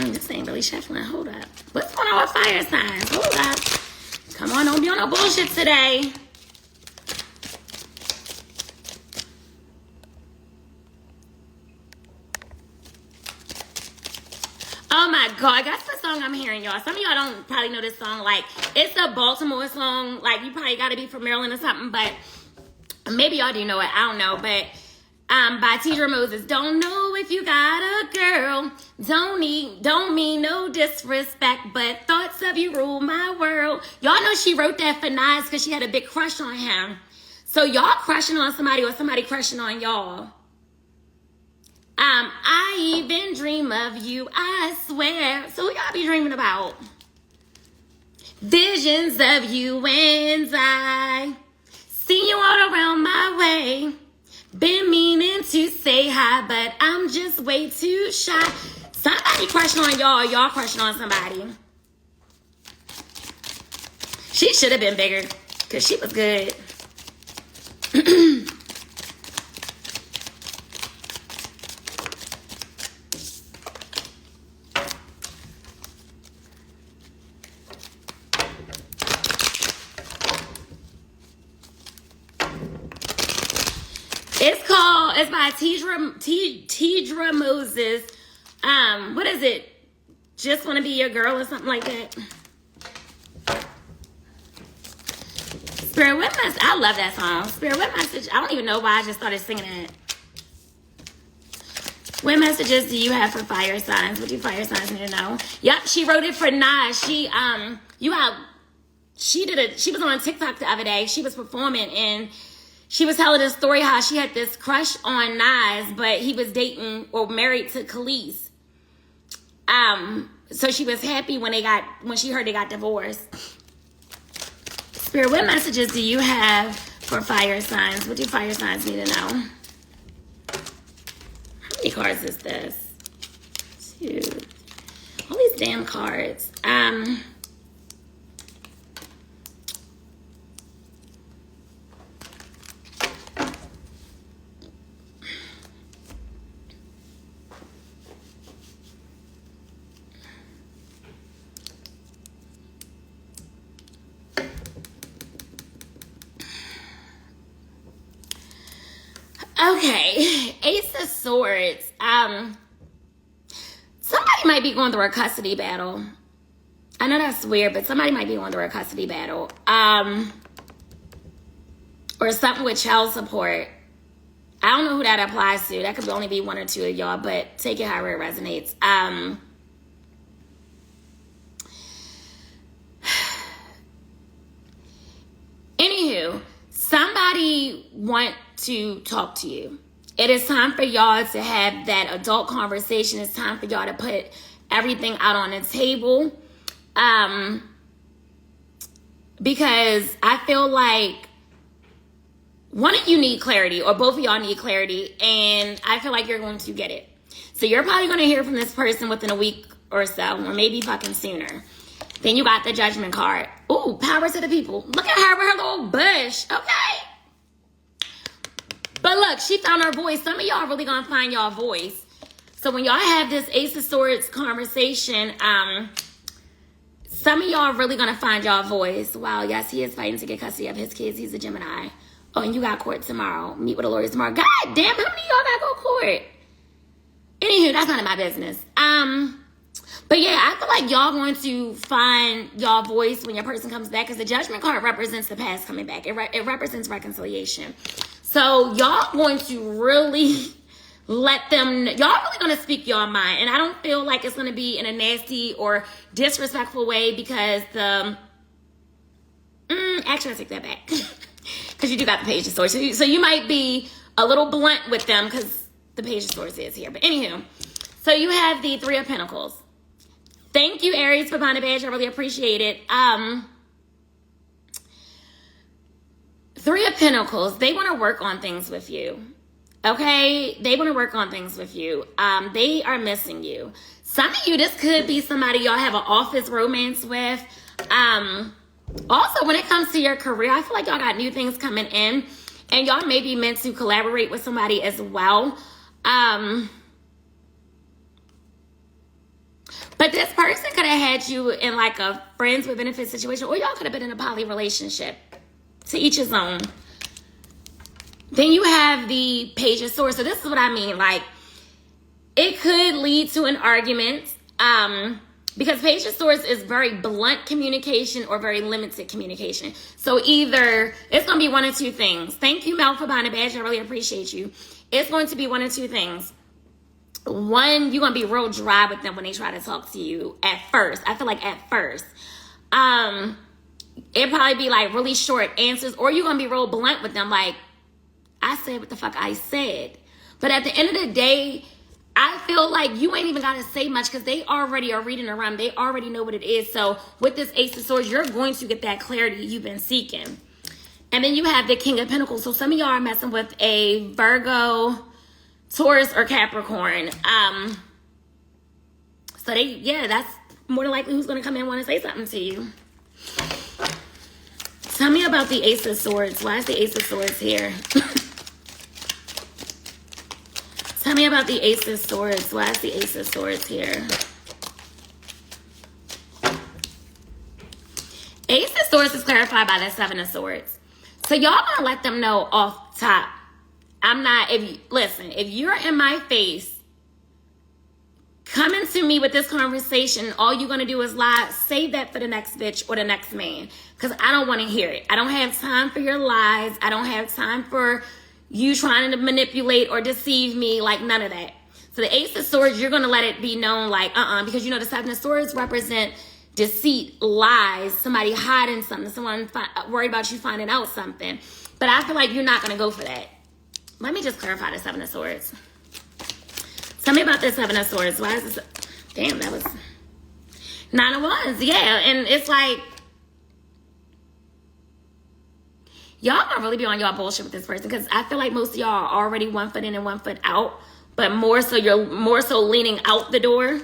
Speaker 1: This ain't really shuffling. Hold up. What's going on with fire signs? Hold up. Come on, don't be on no bullshit today. Oh my God, that's the song I'm hearing, y'all. Some of y'all don't probably know this song. Like, it's a Baltimore song. Like, you probably got to be from Maryland or something, but maybe y'all do know it. I don't know, but by Tidra Moses. Don't know if you got a girl. Don't mean no disrespect, but thoughts of you rule my world. Y'all know she wrote that for Nas because she had a big crush on him. So y'all crushing on somebody or somebody crushing on y'all. I even dream of you, I swear. So who y'all be dreaming about? Visions of you and I. See you all around my way. Been meaning to say hi, but I'm just way too shy. Somebody crushing on y'all. Y'all crushing on somebody. She should have been bigger because she was good. It's by Tidra Moses. What is it? Just Want to Be Your Girl or something like that. Spirit, what message? I love that song. Spirit, what message? I don't even know why I just started singing it. What messages do you have for fire signs? What do fire signs need to know? Yep, she wrote it for Nas. She was on TikTok the other day. She was performing and she was telling this story how she had this crush on Nas, but he was dating or married to Khalees. So she was happy when she heard they got divorced. Spirit, what messages do you have for fire signs? What do fire signs need to know? How many cards is this? 2. All these damn cards. Okay, Ace of Swords. Somebody might be going through a custody battle. I know that's weird, but somebody might be going through a custody battle. Or something with child support. I don't know who that applies to. That could only be 1 or 2 of y'all, but take it however it resonates. Anywho, somebody want to talk to you. It is time for y'all to have that adult conversation. It's time for y'all to put everything out on the table. Because I feel like one of you need clarity or both of y'all need clarity, and I feel like you're going to get it. So you're probably going to hear from this person within a week or so, or maybe fucking sooner. Then you got the Judgment card. Ooh, power to the people. Look at her with her little bush. Okay. But But look, she found her voice. Some of y'all really gonna find y'all voice. So when y'all have this Ace of Swords conversation, some of y'all really gonna find y'all voice. Wow, yes, he is fighting to get custody of his kids. He's a Gemini. Oh, and you got court tomorrow. Meet with the lawyers tomorrow. God damn, how many of y'all gotta go to court? Anywho, that's none of my business. But yeah, I feel like y'all going to find y'all voice when your person comes back, because the Judgment card represents the past coming back. It represents reconciliation. So y'all going to really let them, y'all really going to speak your mind. And I don't feel like it's going to be in a nasty or disrespectful way, because actually I take that back. Because you do got the Page of Swords. So you might be a little blunt with them because the Page of Swords is here. But anywho, so you have the Three of Pentacles. Thank you, Aries, for buying a badge. I really appreciate it. Three of Pentacles, they want to work on things with you. Okay? They want to work on things with you. They are missing you. Some of you, this could be somebody y'all have an office romance with. Also, when it comes to your career, I feel like y'all got new things coming in. And y'all may be meant to collaborate with somebody as well. But this person could have had you in like a friends with benefits situation, or y'all could have been in a poly relationship. To each his own. Then you have the Page of Swords. So this is what I mean. Like, it could lead to an argument. Because Page of Swords is very blunt communication or very limited communication. So either it's going to be one or two things. Thank you, Mel, for buying a badge. I really appreciate you. It's going to be one or two things. One, you're going to be real dry with them when they try to talk to you at first. I feel like at first. It'd probably be like really short answers, or you're going to be real blunt with them. Like, I said what the fuck I said. But at the end of the day, I feel like you ain't even got to say much, because they already are reading around. They already know what it is. So with this Ace of Swords, you're going to get that clarity you've been seeking. And then you have the King of Pentacles. So some of y'all are messing with a Virgo, Taurus, or Capricorn. So that's more than likely who's going to come in and want to say something to you. Tell me about the Ace of Swords. Why is the Ace of Swords here? Tell me about the Ace of Swords. Why is the Ace of Swords here? Ace of Swords is clarified by the Seven of Swords. So y'all gonna let them know off top. Listen, if you're in my face, coming to me with this conversation, all you're going to do is lie. Save that for the next bitch or the next man. Because I don't want to hear it. I don't have time for your lies. I don't have time for you trying to manipulate or deceive me. Like, none of that. So the Ace of Swords, you're going to let it be known like, because, the Seven of Swords represent deceit, lies, somebody hiding something, someone worried about you finding out something. But I feel like you're not going to go for that. Let me just clarify the Seven of Swords. Tell me about this Seven of Swords. Why is this? Damn, that was Nine of Wands. Yeah, and it's like, y'all gonna really be on y'all bullshit with this person, because I feel like most of y'all are already 1 foot in and 1 foot out, but you're more so leaning out the door.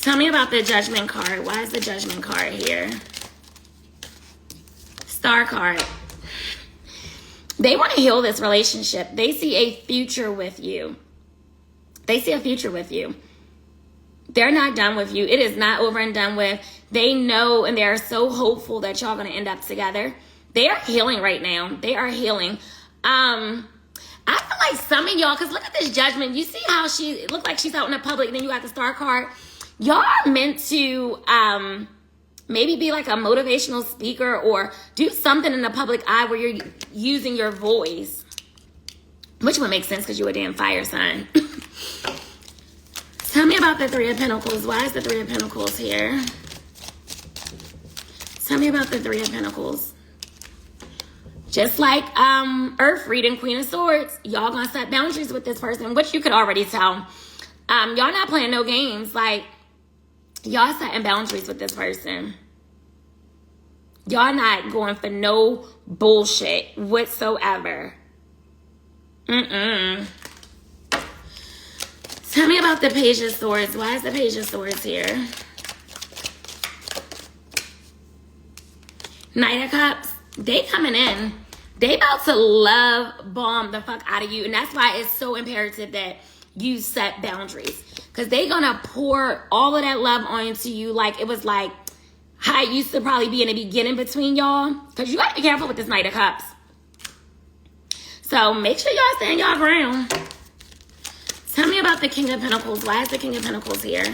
Speaker 1: Tell me about the Judgment card. Why is the Judgment card here? Star card. They want to heal this relationship. They see a future with you. They see a future with you. They're not done with you. It is not over and done with. They know, and they are so hopeful that y'all going to end up together. They are healing right now. They are healing. I feel like some of y'all, because look at this Judgment. You see how it looked like she's out in the public, and then you got the Star card. Y'all are meant to maybe be like a motivational speaker, or do something in the public eye where you're using your voice. Which would make sense because you're a damn fire sign. Tell me about the Three of Pentacles. Why is the Three of Pentacles here? Tell me about the Three of Pentacles. Just like Earth reading, Queen of Swords, y'all gonna set boundaries with this person, which you could already tell. Y'all not playing no games. Like, y'all setting boundaries with this person. Y'all not going for no bullshit whatsoever. Tell me about the Page of Swords. Why is the Page of Swords here? Knight of Cups. They coming in. They about to love bomb the fuck out of you. And that's why it's so imperative that you set boundaries. Because they gonna pour all of that love onto you like it was like how it used to probably be in the beginning between y'all. Because you gotta be careful with this Knight of Cups. So make sure y'all stand y'all ground. Tell me about the King of Pentacles. Why is the King of Pentacles here?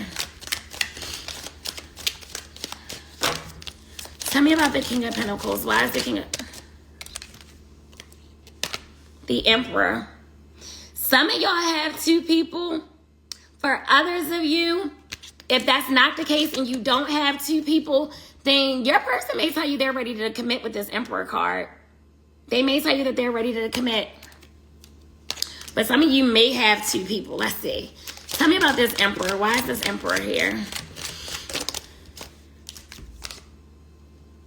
Speaker 1: Tell me about the King of Pentacles. Why is the King of... The Emperor. Some of y'all have two people. For others of you, if that's not the case and you don't have two people, then your person may tell you they're ready to commit with this Emperor card. They may tell you that they're ready to commit. But some of you may have two people. Let's see. Tell me about this Emperor. Why is this Emperor here?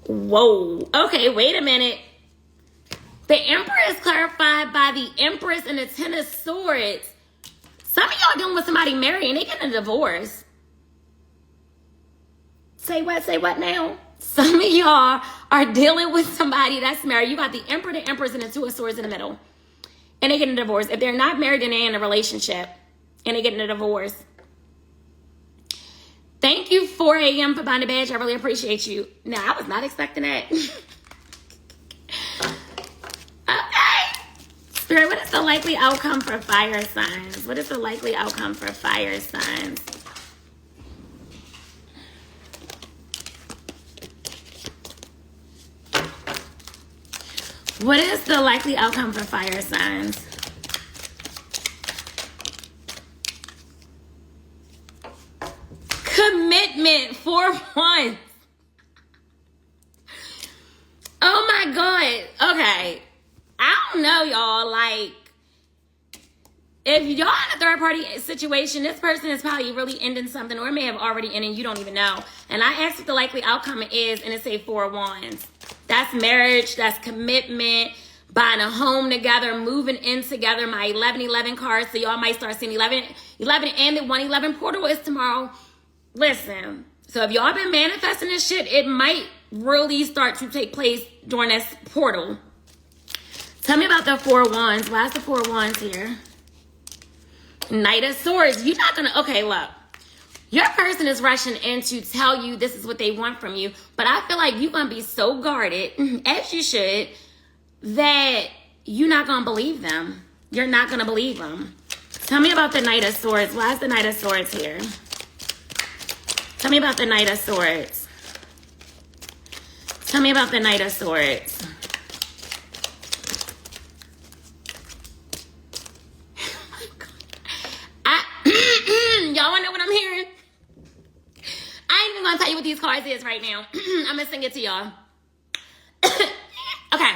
Speaker 1: Whoa. Okay, wait a minute. The Emperor is clarified by the Empress and the Ten of Swords. Some of y'all dealing with somebody married and they getting a divorce. Say what? Say what now? Some of y'all are dealing with somebody that's married. You got the Emperor, the Empress, and the Two of Swords in the middle. And they getting a divorce. If they're not married, then they're in a relationship. And they getting a divorce. Thank you, 4 a.m. for buying the badge. I really appreciate you. Now, I was not expecting that. Okay. Spirit, what is the likely outcome for fire signs? What is the likely outcome for fire signs? What is the likely outcome for fire signs? Commitment for once. Oh my God. Okay. I don't know, y'all. Like, if y'all in a third party situation, this person is probably really ending something or it may have already ended. You don't even know. And I asked what the likely outcome is and it say 4 of Wands. That's marriage. That's commitment. Buying a home together. Moving in together. My 1111 card. So y'all might start seeing 11 and the 111 portal is tomorrow. Listen. So if y'all been manifesting this shit, it might really start to take place during this portal. Tell me about the 4 of Wands. Why is the 4 of Wands here? Knight of Swords. You're not gonna... Okay, look. Your person is rushing in to tell you this is what they want from you. But I feel like you're going to be so guarded, as you should, that you're not going to believe them. You're not going to believe them. Tell me about the Knight of Swords. Why is the Knight of Swords here? Tell me about the Knight of Swords. Tell me about the Knight of Swords. Y'all want to know what I'm hearing? I ain't even going to tell you what these cards is right now. I'm going to sing it to y'all. Okay.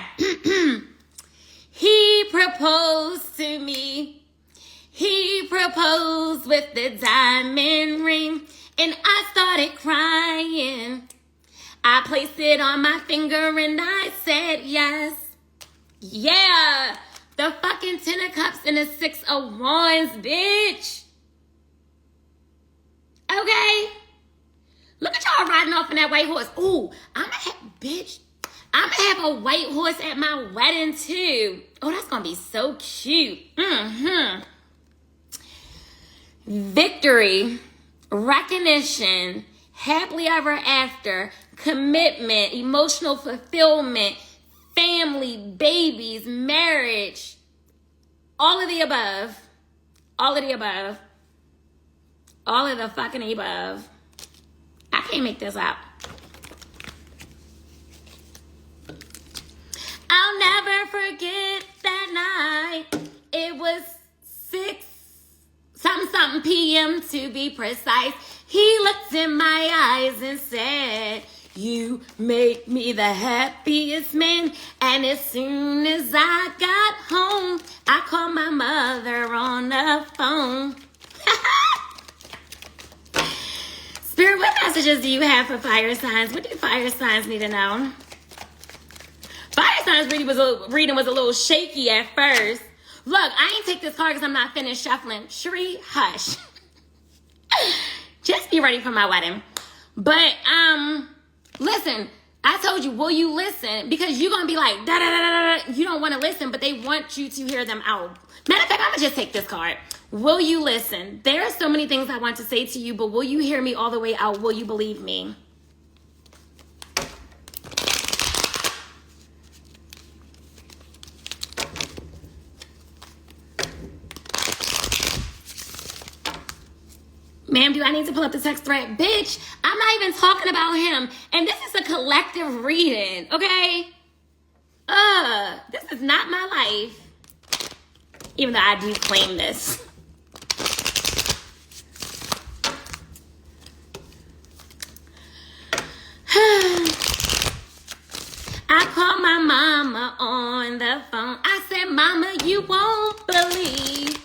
Speaker 1: He proposed to me. He proposed with the diamond ring. And I started crying. I placed it on my finger and I said yes. Yeah. The fucking 10 of Cups and the 6 of Wands, bitch. Okay? Look at y'all riding off in that white horse. Ooh, I'm gonna have a white horse at my wedding too. Oh, that's gonna be so cute. Victory, recognition, happily ever after, commitment, emotional fulfillment, family, babies, marriage, all of the above. All of the above. All of the fucking above. I can't make this up. I'll never forget that night. It was 6 something p.m. to be precise. He looked in my eyes and said, "You make me the happiest man." And as soon as I got home, I called my mother on the phone. Spirit, what messages do you have for fire signs? What do fire signs need to know? Fire signs reading was a little shaky at first. Look, I ain't take this card because I'm not finished shuffling. Cherie, hush. Just be ready for my wedding. But, listen, I told you, will you listen? Because you're going to be like, da da da da da. You don't want to listen, but they want you to hear them out. Matter of fact, I'm going to just take this card. Will you listen? There are so many things I want to say to you, but will you hear me all the way out? Will you believe me? Ma'am, do I need to pull up the text thread? Bitch, I'm not even talking about him. And this is a collective reading, okay? This is not my life. Even though I do claim this. I called my mama on the phone. I said, Mama, you won't believe.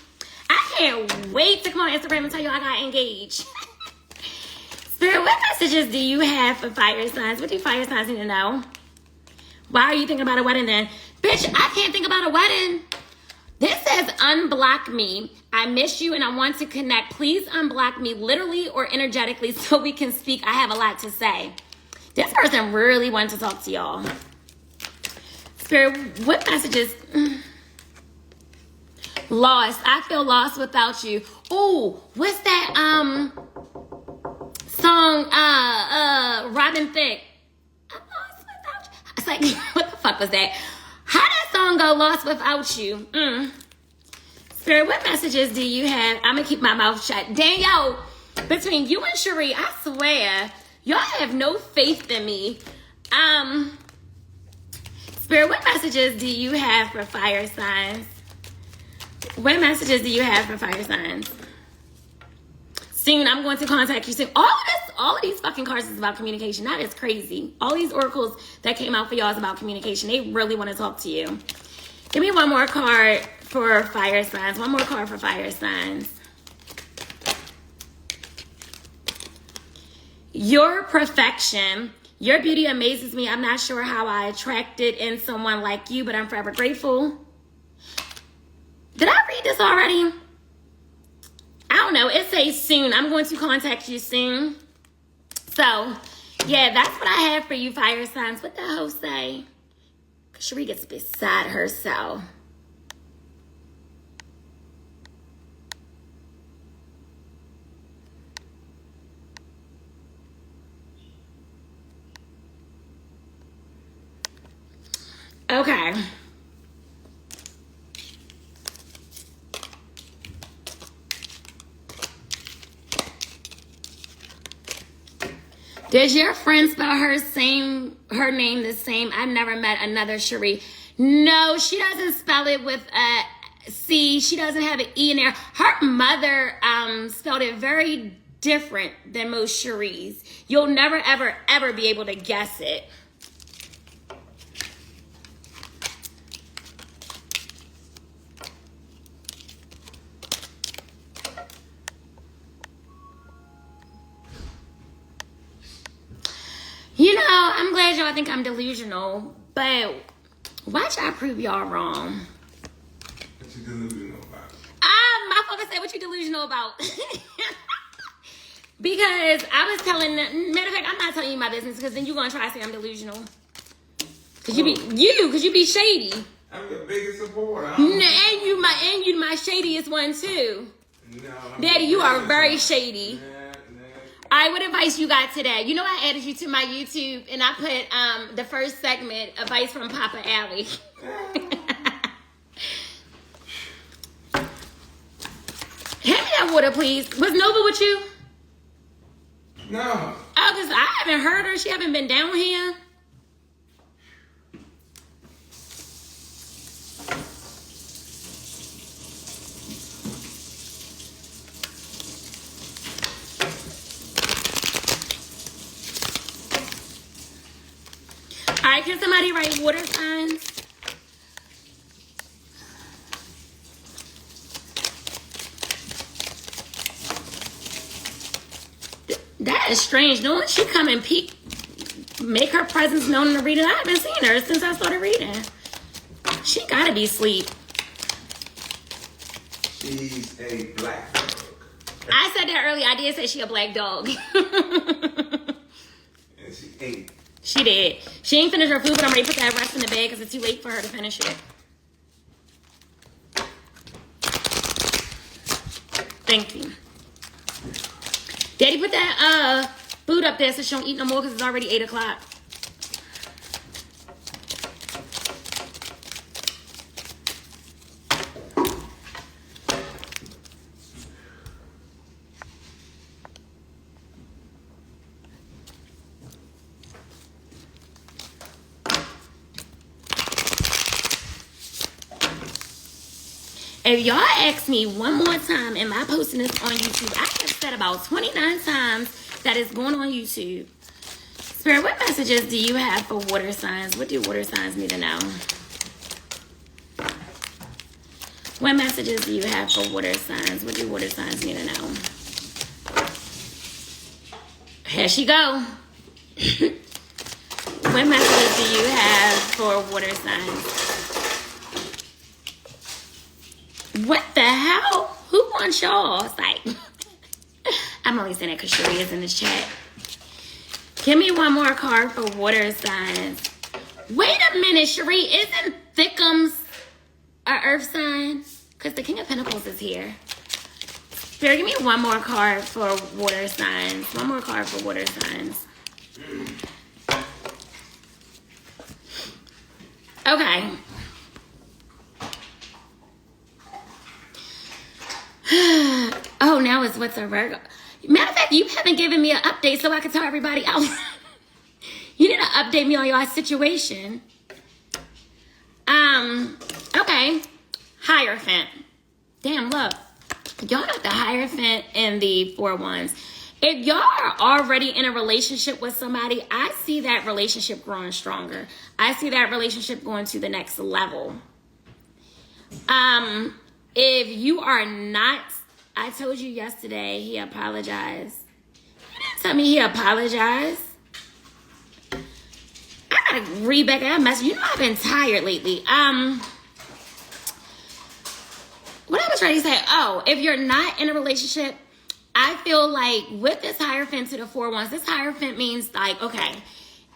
Speaker 1: I can't wait to come on Instagram and tell you I got engaged. Spirit, what messages do you have for fire signs? What do fire signs need to know? Why are you thinking about a wedding then? Bitch, I can't think about a wedding. This says unblock me. I miss you and I want to connect. Please unblock me literally or energetically so we can speak. I have a lot to say. This person really wants to talk to y'all. Spirit, what messages? Lost. I feel lost without you. Ooh, what's that song? Robin Thicke. I'm lost without you. It's like, what the fuck was that? How that song go? Lost without you. Spirit, what messages do you have? I'm gonna keep my mouth shut. Danielle, between you and Cherie, I swear, y'all have no faith in me. Spirit, what messages do you have for fire signs? What messages do you have for fire signs? Soon, I'm going to contact you soon. All of these fucking cards is about communication. That is crazy. All these oracles that came out for y'all is about communication. They really want to talk to you. Give me one more card for fire signs. One more card for fire signs. Your perfection. Your beauty amazes me. I'm not sure how I attracted in someone like you, but I'm forever grateful. Did I read this already? I don't know. It says soon. I'm going to contact you soon. So, yeah, that's what I have for you, fire signs. What the hell say? Because Cherie gets beside herself. Okay. Does your friend spell her name the same? I've never met another Cherie. No, she doesn't spell it with a C. She doesn't have an E in there. Her mother spelled it very different than most Cheries. You'll never, ever, ever be able to guess it. You know, I'm glad y'all think I'm delusional, but watch I prove y'all wrong.
Speaker 2: What you delusional about?
Speaker 1: My father said, what you delusional about? Because I was telling, matter of fact, I'm not telling you my business because then you're going to try to say I'm delusional. Because you be shady.
Speaker 2: I'm your biggest supporter.
Speaker 1: And you my shadiest one too.
Speaker 2: No,
Speaker 1: Daddy, you are very shady. All right, what advice you got today? You know I added you to my YouTube and I put the first segment, advice from Papa Allie. Hand me that water, please. Was Nova with you?
Speaker 2: No.
Speaker 1: Oh, because I haven't heard her. She haven't been down here. All right, can somebody write water signs? That is strange. No one should come and make her presence known in the reading. I haven't seen her since I started reading. She gotta be asleep.
Speaker 2: She's a black dog.
Speaker 1: I said that earlier. I did say she a black dog.
Speaker 2: And she ate.
Speaker 1: She did. She ain't finished her food, but I'm ready to put that rest in the bag because it's too late for her to finish it. Thank you. Daddy, put that food up there so she don't eat no more because it's already 8 o'clock. If y'all ask me one more time, am I posting this on YouTube? I have said about 29 times that it's going on YouTube. Spirit, what messages do you have for water signs? What do water signs need to know? What messages do you have for water signs? What do water signs need to know? Here she go. What messages do you have for water signs? What the hell? Who wants y'all? It's like, I'm only saying that because Sheree is in the chat. Give me one more card for water signs. Wait a minute, Sheree. Isn't Thickums an earth sign? Because the King of Pentacles is here. Spirit, give me one more card for water signs. One more card for water signs. Okay. Oh, now it's what's a Virgo. Matter of fact, you haven't given me an update so I can tell everybody else. You need to update me on your situation. Okay. Hierophant. Damn, look. Y'all got the Hierophant and the 4 Wands. If y'all are already in a relationship with somebody, I see that relationship growing stronger. I see that relationship going to the next level. If you are not, I told you yesterday he apologized. You didn't tell me he apologized. I gotta read back that message. You know I've been tired lately. What I was trying to say, if you're not in a relationship, I feel like with this Hierophant to the 4 Wands, this Hierophant means like, okay,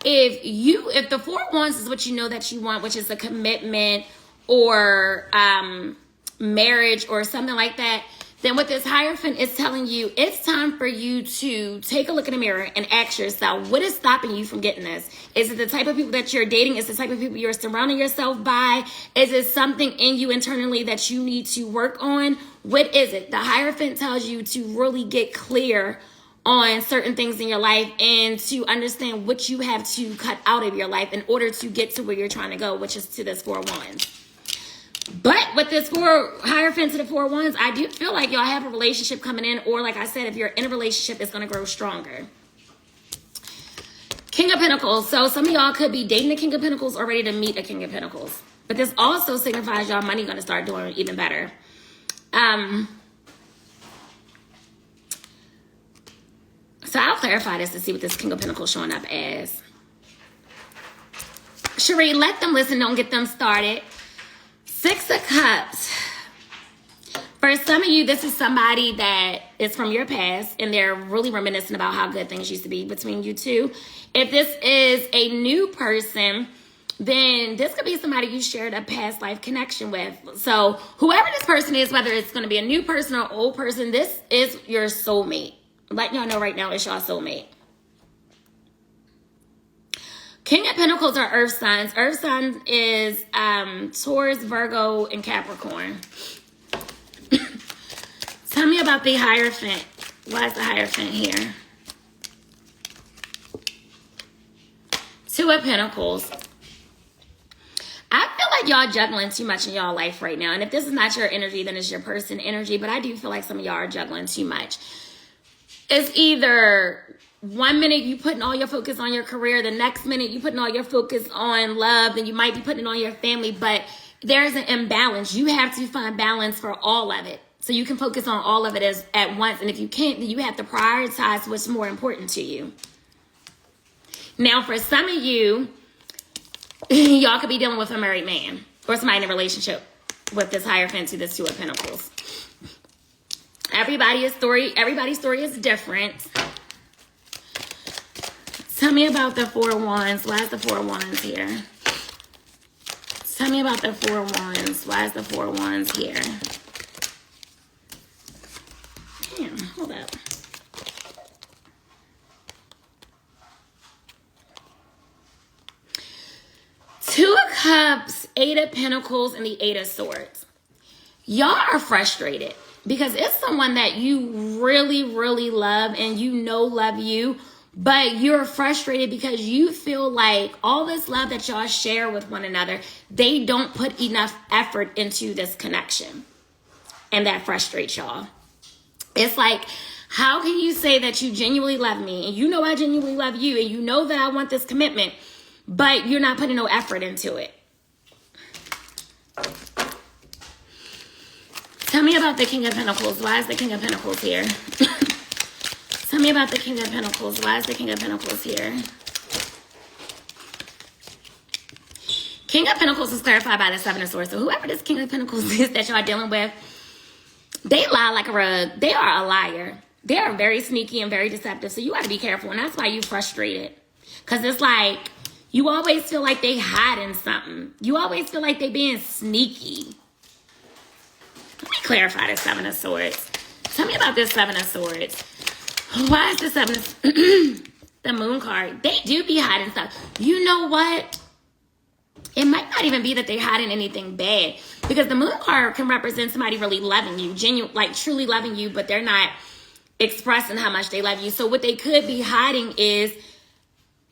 Speaker 1: if the 4 Wands is what you know that you want, which is a commitment or marriage or something like that, then what this Hierophant is telling you, it's time for you to take a look in the mirror and ask yourself, what is stopping you from getting this? Is it the type of people that you're dating? Is it the type of people you're surrounding yourself by? Is it something in you internally that you need to work on? What is it? The Hierophant tells you to really get clear on certain things in your life and to understand what you have to cut out of your life in order to get to where you're trying to go, which is to this 4 Wands. But with this Hierophant to the 4 Wands, I do feel like y'all have a relationship coming in, or like I said, if you're in a relationship, it's going to grow stronger. King of Pentacles. So some of y'all could be dating the King of Pentacles or ready to meet a King of Pentacles. But this also signifies y'all money going to start doing even better. So I'll clarify this to see what this King of Pentacles showing up as. Sheree, let them listen. Don't get them started. 6 of Cups. For some of you, this is somebody that is from your past, and they're really reminiscing about how good things used to be between you two. If this is a new person, then this could be somebody you shared a past life connection with. So whoever this person is, whether it's going to be a new person or old person, this is your soulmate. Letting y'all know right now, it's your soulmate. King of Pentacles are earth signs. Earth signs is Taurus, Virgo, and Capricorn. Tell me about the Hierophant. Why is the Hierophant here? 2 of Pentacles. I feel like y'all juggling too much in y'all life right now. And if this is not your energy, then it's your person energy. But I do feel like some of y'all are juggling too much. It's either 1 minute you putting all your focus on your career, the next minute you putting all your focus on love, then you might be putting it on your family, but there's an imbalance. You have to find balance for all of it. So you can focus on all of it at once. And if you can't, then you have to prioritize what's more important to you. Now, for some of you, y'all could be dealing with a married man or somebody in a relationship with this Hierophant to this 2 of Pentacles. Everybody's story is different. Tell me about the 4 wands. Why is the 4 wands here? Tell me about the 4 wands. Why is the 4 wands here? Damn, hold up. Two of Cups, 8 of Pentacles, and the 8 of Swords. Y'all are frustrated because it's someone that you really, really love and you know love you, but you're frustrated because you feel like all this love that y'all share with one another, they don't put enough effort into this connection. And that frustrates y'all. It's like, how can you say that you genuinely love me and you know I genuinely love you and you know that I want this commitment, but you're not putting no effort into it? Tell me about the King of Pentacles. Why is the King of Pentacles here? Tell me about the King of Pentacles. Why is the King of Pentacles here? King of Pentacles is clarified by the 7 of Swords. So whoever this King of Pentacles is that y'all dealing with, they lie like a rug. They are a liar. They are very sneaky and very deceptive. So you got to be careful. And that's why you're frustrated. Because it's like, you always feel like they hiding something. You always feel like they being sneaky. Let me clarify the 7 of Swords. Tell me about this 7 of Swords. Why is the 7 of the Moon card? They do be hiding stuff. You know what? It might not even be that they're hiding anything bad. Because the Moon card can represent somebody really loving you. Genuine, like truly loving you, but they're not expressing how much they love you. So what they could be hiding is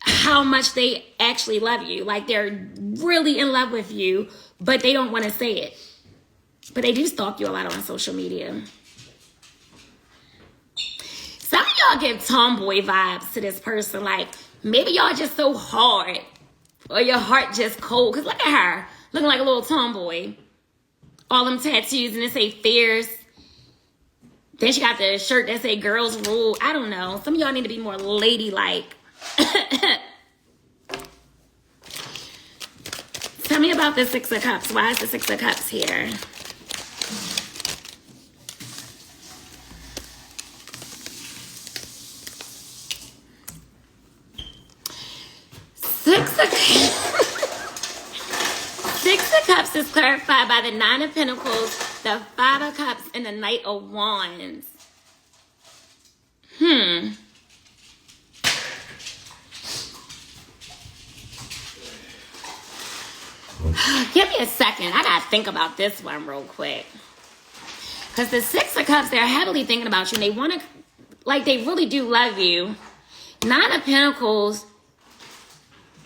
Speaker 1: how much they actually love you. Like they're really in love with you, but they don't want to say it. But they do stalk you a lot on social media. Some of y'all give tomboy vibes to this person. Like, maybe y'all just so hard. Or your heart just cold. Because look at her. Looking like a little tomboy. All them tattoos and it say fierce. Then she got the shirt that say girls rule. I don't know. Some of y'all need to be more ladylike. Tell me about the 6 of Cups. Why is the 6 of Cups here? Six of Cups is clarified by the 9 of Pentacles, the 5 of Cups, and the Knight of Wands. Give me a second. I gotta think about this one real quick. Because the 6 of Cups, they're heavily thinking about you. And they want to, like, they really do love you. 9 of Pentacles.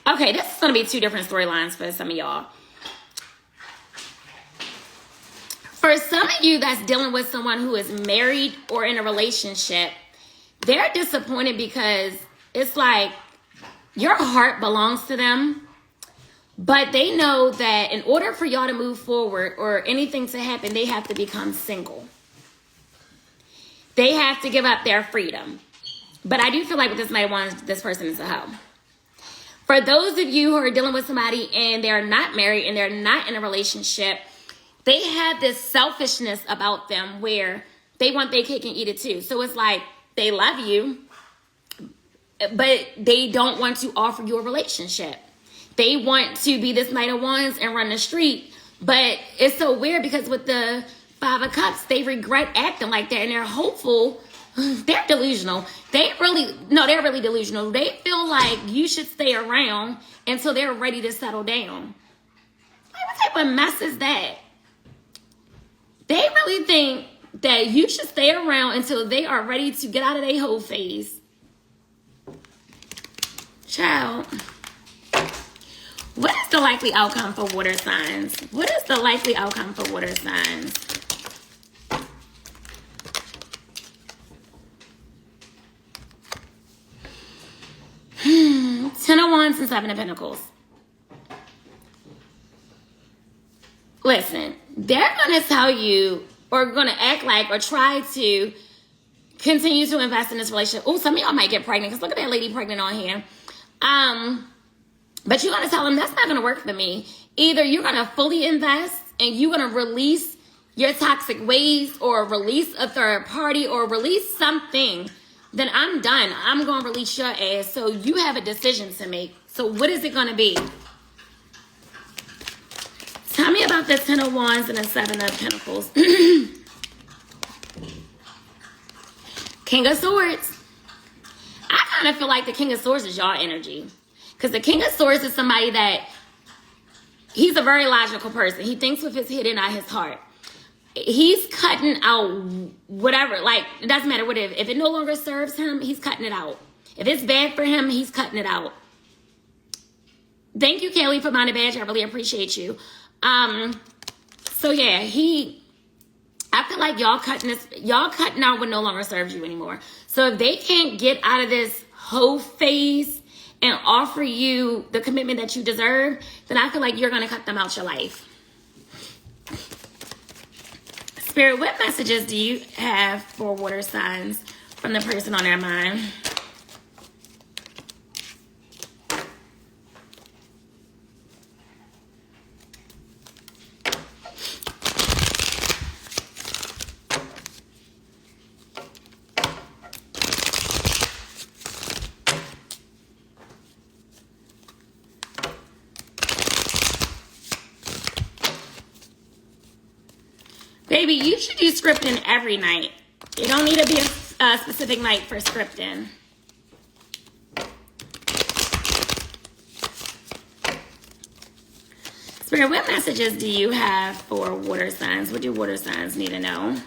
Speaker 1: Okay, this is going to be 2 different storylines for some of y'all. For some of you that's dealing with someone who is married or in a relationship, they're disappointed because it's like your heart belongs to them, but they know that in order for y'all to move forward or anything to happen, they have to become single. They have to give up their freedom. But I do feel like with this Knight of Wands, this person is a hoe. For those of you who are dealing with somebody and they're not married and they're not in a relationship, they have this selfishness about them where they want their cake and eat it too. So it's like they love you, but they don't want to offer you a relationship. They want to be this Knight of Wands and run the street. But it's so weird because with the 5 of Cups, they regret acting like that and they're hopeful. They're delusional. They're really delusional. They feel like you should stay around until they're ready to settle down. Like, what type of mess is that? They really think that you should stay around until they are ready to get out of their whole phase. Child. What is the likely outcome for water signs? What is the likely outcome for water signs? Ten of Wands and 7 of Pentacles. Listen, they're going to tell you or going to act like or try to continue to invest in this relationship. Oh, some of y'all might get pregnant because look at that lady pregnant on here. But you're going to tell them that's not going to work for me. Either you're going to fully invest and you're going to release your toxic ways or release a third party or release something then I'm done. I'm going to release your ass. So you have a decision to make. So what is it going to be? Tell me about the 10 of Wands and the 7 of Pentacles. King of Swords. I kind of feel like the King of Swords is y'all energy. Because the King of Swords is somebody that, he's a very logical person. He thinks with his head and not his heart. He's cutting out whatever. Like, it doesn't matter what if it no longer serves him, he's cutting it out. If it's bad for him, he's cutting it out. Thank you, Kelly, for buying a badge. I really appreciate you. So yeah, I feel like y'all cutting out what no longer serves you anymore. So if they can't get out of this whole phase and offer you the commitment that you deserve, then I feel like you're going to cut them out your life. Spirit, what messages do you have for water signs from the person on their mind? Baby, you should do scripting every night. It don't need to be a specific night for scripting. Spirit, what messages do you have for water signs? What do water signs need to know?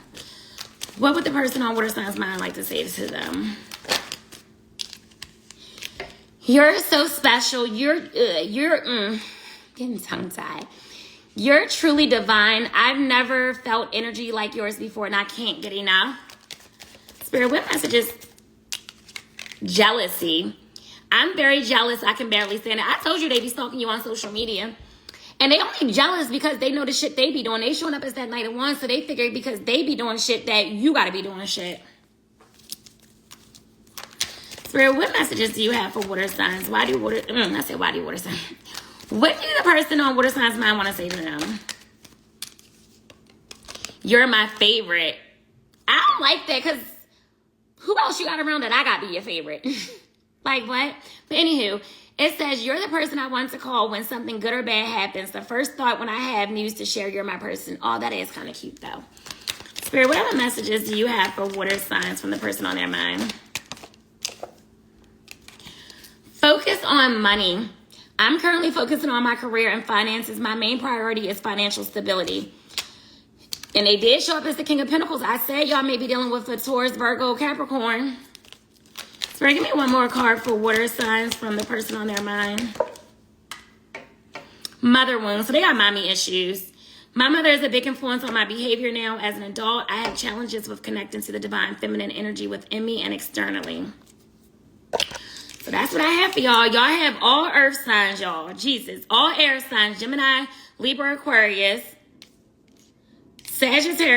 Speaker 1: What would the person on water signs' mind like to say to them? You're so special. You're getting tongue-tied. You're truly divine. I've never felt energy like yours before, and I can't get enough. Spirit, what messages? Jealousy. I'm very jealous. I can barely stand it. I told you they be stalking you on social media. And they only jealous because they know the shit they be doing. They showing up as that Knight of Wands, so they figure because they be doing shit that you got to be doing shit. Spirit, what messages do you have for water signs? Why do water signs? What do the person on water signs' mind want to say to them? You're my favorite. I don't like that because who else you got around that I got to be your favorite? Like what? But anywho, it says you're the person I want to call when something good or bad happens. The first thought when I have news to share, you're my person. Oh, that is kind of cute though. Spirit, what other messages do you have for water signs from the person on their mind? Focus on money. I'm currently focusing on my career and finances. My main priority is financial stability. And they did show up as the King of Pentacles. I said y'all may be dealing with a Taurus, Virgo, Capricorn. So give me one more card for water signs from the person on their mind. Mother wounds. So they got mommy issues. My mother is a big influence on my behavior now. As an adult, I have challenges with connecting to the divine feminine energy within me and externally. So that's what I have for y'all. Y'all have all earth signs, y'all. Jesus. All air signs. Gemini, Libra, Aquarius, Sagittarius.